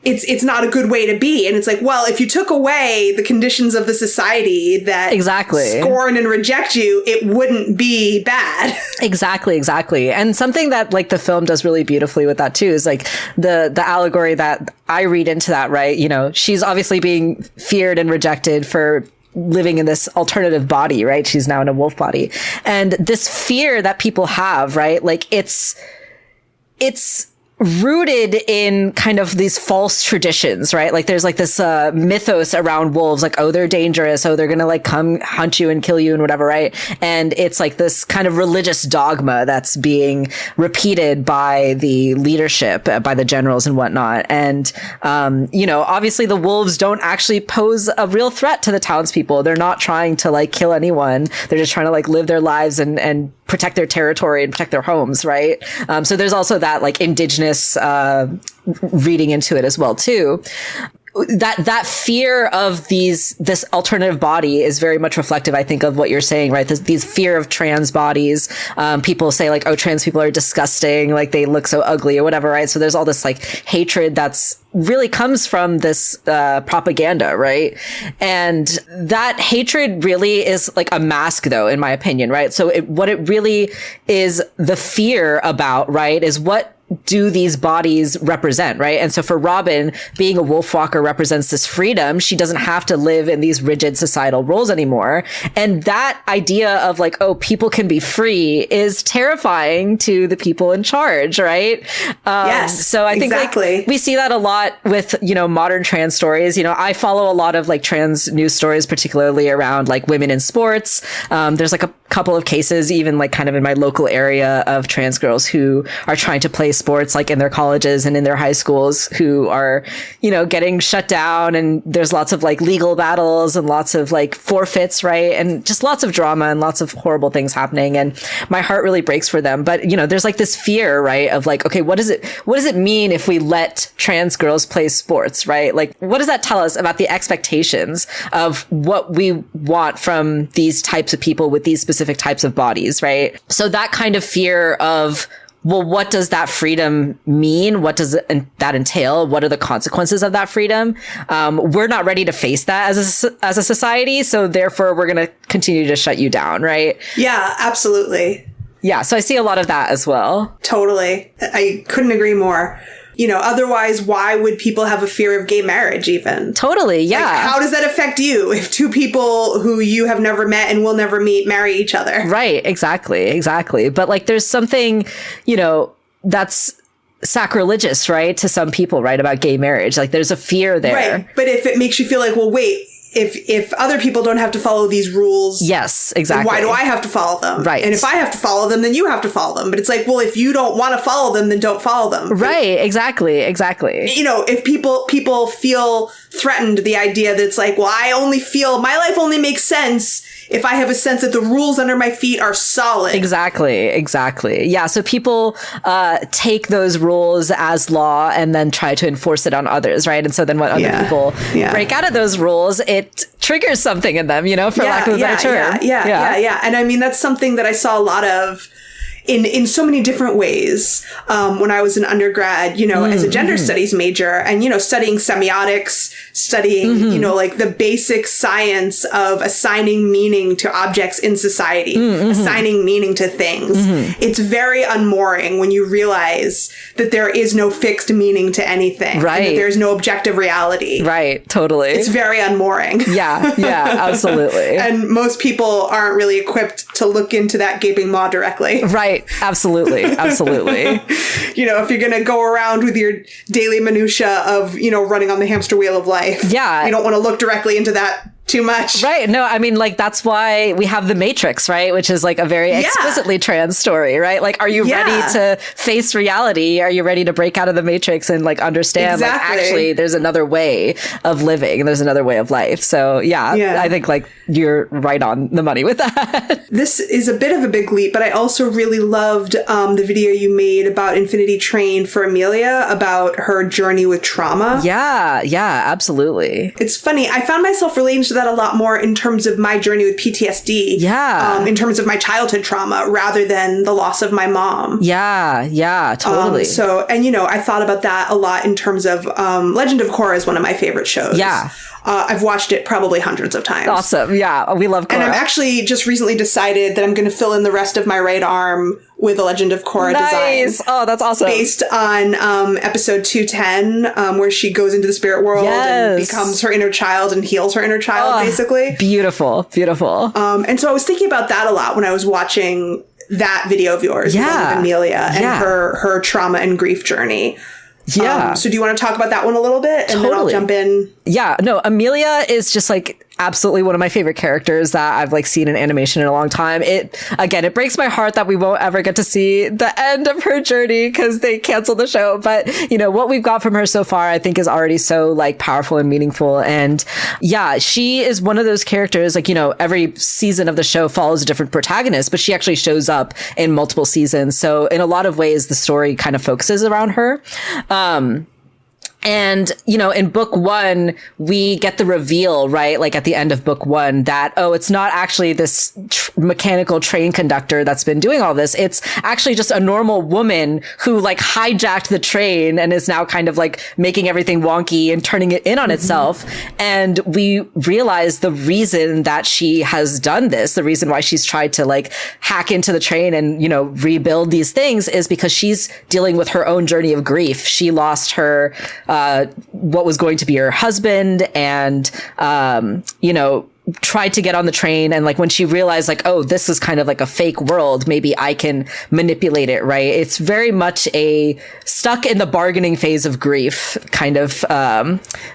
It's not a good way to be. And it's like, well, if you took away the conditions of the society that scorn and reject you, it wouldn't be bad. Exactly. And something that like the film does really beautifully with that too is like the allegory that I read into that, right? She's obviously being feared and rejected for living in this alternative body, right? She's now in a wolf body. And this fear that people have, right? Like it's rooted in kind of these false traditions, right? Like there's like this mythos around wolves, like, oh, they're dangerous. Oh, they're going to like come hunt you and kill you and whatever, right? And it's like this kind of religious dogma that's being repeated by the leadership, by the generals and whatnot. And, obviously the wolves don't actually pose a real threat to the townspeople. They're not trying to like kill anyone. They're just trying to like live their lives and protect their territory and protect their homes, right? So there's also that like indigenous reading into it as well too. that fear of this alternative body is very much reflective, I think, of what you're saying, right? These fear of trans bodies. People say like, oh, trans people are disgusting, like they look so ugly or whatever, right? So there's all this like hatred that's really comes from this propaganda, right? And that hatred really is like a mask, though, in my opinion, right? So what it really is the fear about, right, is what do these bodies represent, right? And so for Robin, being a Wolfwalker represents this freedom. She doesn't have to live in these rigid societal roles anymore. And that idea of like, oh, people can be free is terrifying to the people in charge, right? Yes. So I think like, we see that a lot with, modern trans stories. I follow a lot of like trans news stories, particularly around like women in sports. There's like a couple of cases, even like kind of in my local area, of trans girls who are trying to play sports like in their colleges and in their high schools who are, getting shut down. And there's lots of like legal battles and lots of like forfeits, right? And just lots of drama and lots of horrible things happening. And my heart really breaks for them. But, there's like this fear, right? Of like, okay, what does it mean if we let trans girls play sports, right? Like, what does that tell us about the expectations of what we want from these types of people with these specific types of bodies, right? So that kind of fear of, well, what does that freedom mean? What does that entail? What are the consequences of that freedom? We're not ready to face that as a society. So therefore, we're going to continue to shut you down, right? Yeah, absolutely. Yeah. So I see a lot of that as well. Totally. I couldn't agree more. Otherwise, why would people have a fear of gay marriage even? Totally, yeah. Like, how does that affect you if two people who you have never met and will never meet marry each other? Right, exactly. But like, there's something, that's sacrilegious, right, to some people, right, about gay marriage. Like, there's a fear there. Right, but if it makes you feel like, well, wait, if other people don't have to follow these rules, yes, exactly, why do I have to follow them? Right. And if I have to follow them, then you have to follow them. But it's like, well, if you don't want to follow them, then don't follow them. Right. Exactly. If people feel threatened, the idea that it's like, well, my life only makes sense if I have a sense that the rules under my feet are solid. Exactly. Yeah. So people take those rules as law and then try to enforce it on others, right? And so then when other people break out of those rules, it triggers something in them, for lack of a better term. Yeah. And I mean, that's something that I saw a lot of in so many different ways when I was an undergrad, as a gender studies major and, studying semiotics, studying, like the basic science of assigning meaning to objects in society, assigning meaning to things. It's very unmooring when you realize that there is no fixed meaning to anything. Right. And that there's no objective reality. Right. Totally. It's very unmooring. Yeah, absolutely. And most people aren't really equipped to look into that gaping maw directly. Right. Absolutely. If you're going to go around with your daily minutia of, running on the hamster wheel of life. Yeah. You don't want to look directly into that too much. Right. No, I mean, like, that's why we have The Matrix, right? Which is like a very explicitly trans story, right? Like, are you ready to face reality? Are you ready to break out of the Matrix and like understand like actually there's another way of living, there's another way of life. So I think like you're right on the money with that. This is a bit of a big leap, but I also really loved the video you made about Infinity Train for Amelia, about her journey with trauma. Yeah, absolutely. It's funny. I found myself relating to that a lot more in terms of my journey with PTSD. Yeah. In terms of my childhood trauma rather than the loss of my mom. Yeah, totally. I thought about that a lot in terms of Legend of Korra is one of my favorite shows. Yeah. I've watched it probably hundreds of times. Awesome. Yeah. We love Korra. And I've actually just recently decided that I'm going to fill in the rest of my right arm with a Legend of Korra design. Oh, that's awesome. Based on episode 210, where she goes into the spirit world and becomes her inner child and heals her inner child, basically. Beautiful. And so I was thinking about that a lot when I was watching that video of yours with Amelia and her trauma and grief journey. Yeah. So do you want to talk about that one a little bit? And then I'll jump in. Yeah. No, Amelia is just like absolutely one of my favorite characters that I've like seen in animation in a long time. It breaks my heart that we won't ever get to see the end of her journey because they canceled the show. But what we've got from her so far, I think is already so like powerful and meaningful. And she is one of those characters, like, every season of the show follows a different protagonist, but she actually shows up in multiple seasons. So in a lot of ways, the story kind of focuses around her. And, in book one, we get the reveal, right? Like at the end of book one that, it's not actually this mechanical train conductor that's been doing all this. It's actually just a normal woman who like hijacked the train and is now kind of like making everything wonky and turning it in on itself. And we realize the reason that she has done this, the reason why she's tried to like hack into the train and, rebuild these things is because she's dealing with her own journey of grief. She lost her, what was going to be her husband and, tried to get on the train. And like when she realized like, this is kind of like a fake world, maybe I can manipulate it, right? It's very much a stuck in the bargaining phase of grief kind of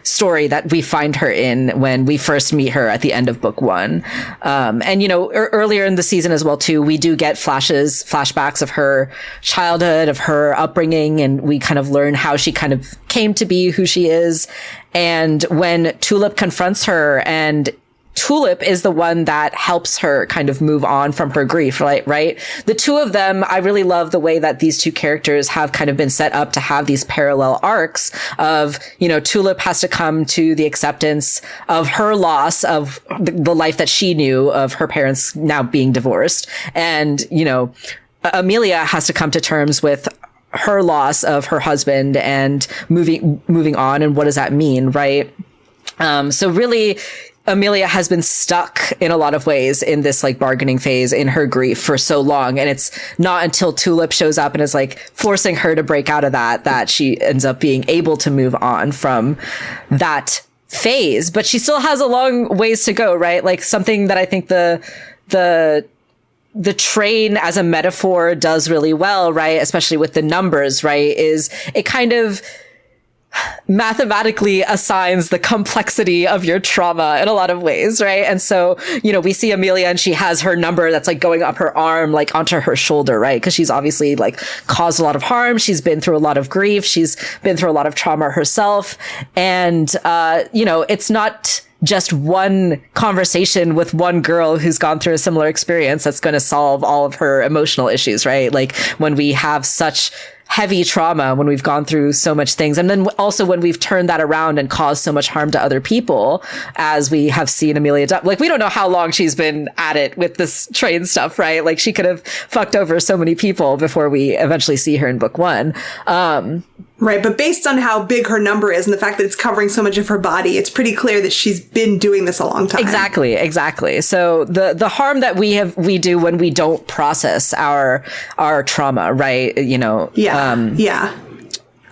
story that we find her in when we first meet her at the end of book one. Earlier in the season as well, too, we do get flashbacks of her childhood, of her upbringing, and we kind of learn how she kind of came to be who she is. And when Tulip confronts her, and Tulip is the one that helps her kind of move on from her grief, right? The two of them, I really love the way that these two characters have kind of been set up to have these parallel arcs of, Tulip has to come to the acceptance of her loss of the life that she knew of her parents now being divorced. And, Amelia has to come to terms with her loss of her husband and moving on. And what does that mean, right? So really, Amelia has been stuck in a lot of ways in this like bargaining phase in her grief for so long. And it's not until Tulip shows up and is like forcing her to break out of that she ends up being able to move on from that phase. But she still has a long ways to go, right? Like something that I think the train as a metaphor does really well, right? Especially with the numbers, right? Is it kind of mathematically assigns the complexity of your trauma in a lot of ways, right? And so, we see Amelia and she has her number that's like going up her arm, like onto her shoulder, right? Because she's obviously like caused a lot of harm. She's been through a lot of grief. She's been through a lot of trauma herself. And, it's not just one conversation with one girl who's gone through a similar experience that's going to solve all of her emotional issues, right? Like when we have such heavy trauma, when we've gone through so much things. And then also when we've turned that around and caused so much harm to other people, as we have seen Amelia do. Like, we don't know how long she's been at it with this train stuff, right? Like, she could have fucked over so many people before we eventually see her in book one. Right, but based on how big her number is and the fact that it's covering so much of her body, it's pretty clear that she's been doing this a long time. Exactly. So the harm that we do when we don't process our trauma, right?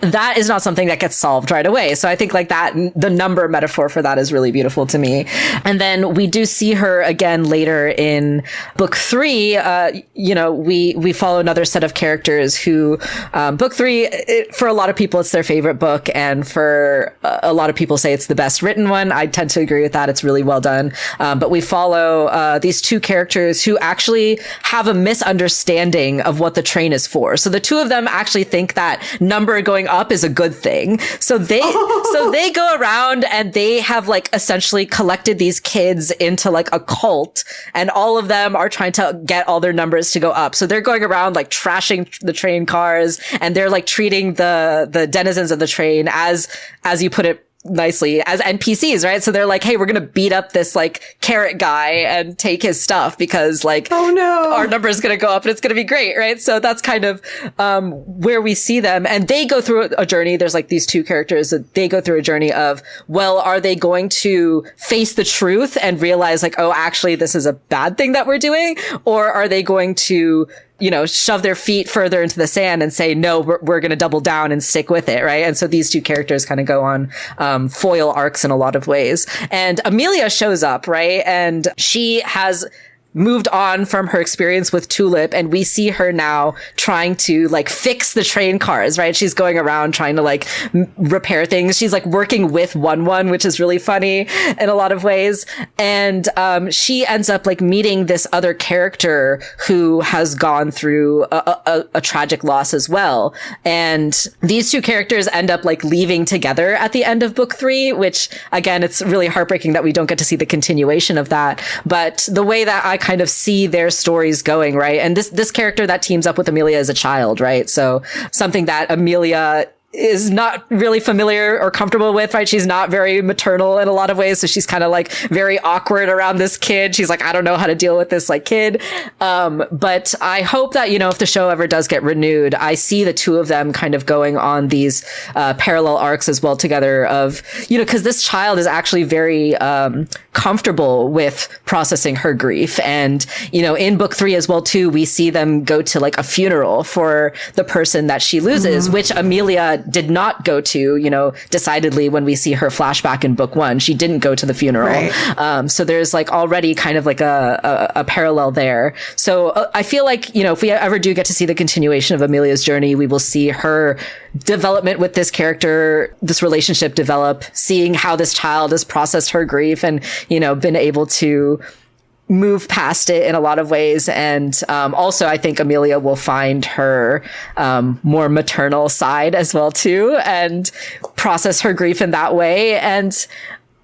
That is not something that gets solved right away. So I think like that, the number metaphor for that is really beautiful to me. And then we do see her again later in book three. We follow another set of characters who, book three, for a lot of people, it's their favorite book. And for a lot of people say it's the best written one. I tend to agree with that. It's really well done. But we follow, these two characters who actually have a misunderstanding of what the train is for. So the two of them actually think that number going up is a good thing. So they go around and they have like essentially collected these kids into like a cult, and all of them are trying to get all their numbers to go up. So they're going around like trashing the train cars, and they're like treating the denizens of the train as you put it nicely, as NPCs, right? So they're like, hey, we're gonna beat up this like carrot guy and take his stuff because like, oh no, our number is gonna go up and it's gonna be great, right? So that's kind of where we see them, and they go through a journey. There's like these two characters that they go through a journey of, well, are they going to face the truth and realize like, oh, actually this is a bad thing that we're doing, or are they going to shove their feet further into the sand and say, no, we're going to double down and stick with it. Right. And so these two characters kind of go on, foil arcs in a lot of ways. And Amelia shows up, right? And she has moved on from her experience with Tulip, and we see her now trying to like fix the train cars, right? She's going around trying to like repair things. She's like working with One, which is really funny in a lot of ways. And she ends up like meeting this other character who has gone through a tragic loss as well. And these two characters end up like leaving together at the end of book three, which again, it's really heartbreaking that we don't get to see the continuation of that. But the way that I kind of see their stories going, right? And this character that teams up with Amelia is a child, right? So something that Amelia is not really familiar or comfortable with, right? She's not very maternal in a lot of ways. So she's kind of like very awkward around this kid. She's like, I don't know how to deal with this like kid. But I hope that, you know, if the show ever does get renewed, I see the two of them kind of going on these parallel arcs as well together of, you know, because this child is actually very comfortable with processing her grief. And, you know, in book 3 as well, too, we see them go to like a funeral for the person that she loses, which Amelia did not go to, you know, decidedly when we see her flashback in book 1. She didn't go to the funeral. Right. So there's like already kind of like a parallel there. So I feel like, you know, if we ever do get to see the continuation of Amelia's journey, we will see her development with this character, this relationship develop, seeing how this child has processed her grief and, you know, been able to move past it in a lot of ways. And also, I think Amelia will find her more maternal side as well, too, and process her grief in that way. And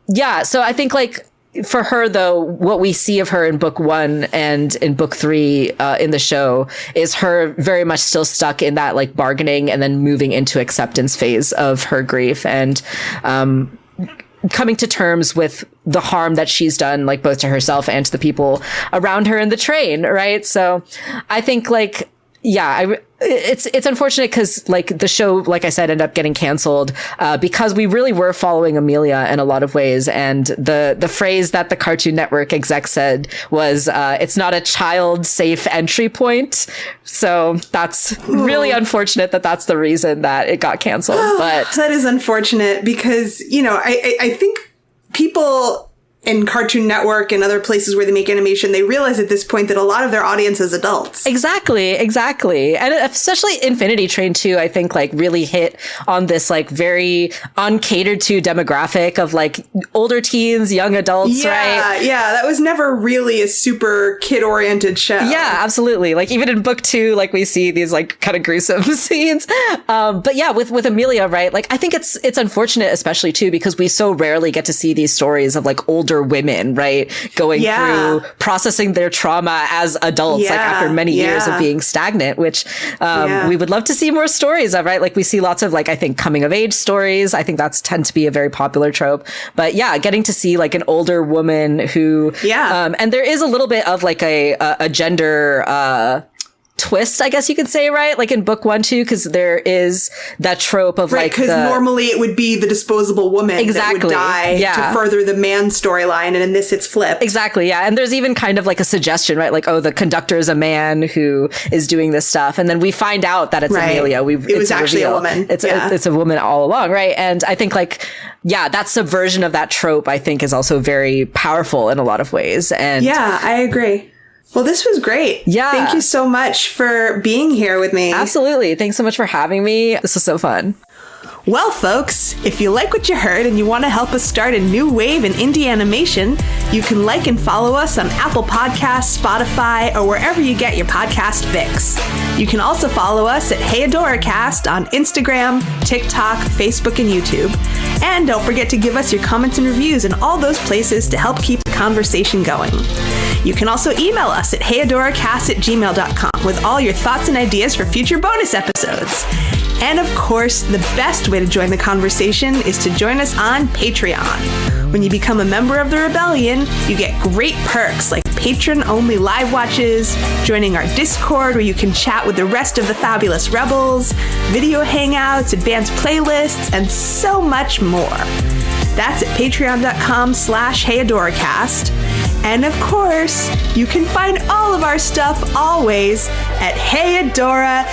yeah, so I think like for her, though, what we see of her in book 1 and in book 3 in the show is her very much still stuck in that like bargaining and then moving into acceptance phase of her grief and coming to terms with the harm that she's done, like both to herself and to the people around her in the train, right? So I think like, yeah, it's unfortunate because like the show, like I said, ended up getting canceled because we really were following Amelia in a lot of ways. And the phrase that the Cartoon Network exec said was, it's not a child safe entry point. So that's really unfortunate that that's the reason that it got canceled. But that is unfortunate because, you know, I think people in Cartoon Network and other places where they make animation, they realize at this point that a lot of their audience is adults. Exactly. And especially Infinity Train 2, I think like really hit on this like very uncatered to demographic of like older teens, young adults, right? Yeah, that was never really a super kid-oriented show. Yeah, absolutely. Like even in book 2, like we see these like kind of gruesome scenes. But yeah, with Amelia, right? Like I think it's unfortunate, especially too, because we so rarely get to see these stories of like older women, right? Going through processing their trauma as adults, like after many years of being stagnant, which we would love to see more stories of, right? Like we see lots of like, I think coming of age stories. I think that's tend to be a very popular trope, but yeah, getting to see like an older woman who, and there is a little bit of like a gender, twist, I guess you could say, right? Like in book 1 too, because there is that trope of like because normally it would be the disposable woman that would die to further the man storyline, and in this it's flipped. Exactly, yeah. And there's even kind of like a suggestion, right? Like, oh, the conductor is a man who is doing this stuff, and then we find out that it's Amelia. It was actually a woman. It's a woman all along, right? And I think like, yeah, that subversion of that trope, I think, is also very powerful in a lot of ways. And yeah, I agree. Well, this was great. Yeah. Thank you so much for being here with me. Absolutely. Thanks so much for having me. This was so fun. Well, folks, if you like what you heard and you want to help us start a new wave in indie animation, you can like and follow us on Apple Podcasts, Spotify, or wherever you get your podcast fix. You can also follow us at HeyAdoraCast on Instagram, TikTok, Facebook, and YouTube. And don't forget to give us your comments and reviews in all those places to help keep the conversation going. You can also email us at heyadoracast@gmail.com with all your thoughts and ideas for future bonus episodes. And of course, the best way to join the conversation is to join us on Patreon. When you become a member of the Rebellion, you get great perks like patron-only live watches, joining our Discord where you can chat with the rest of the fabulous Rebels, video hangouts, advanced playlists, and so much more. That's at patreon.com/HeyAdoraCast. And of course, you can find all of our stuff always at heyadora.gay.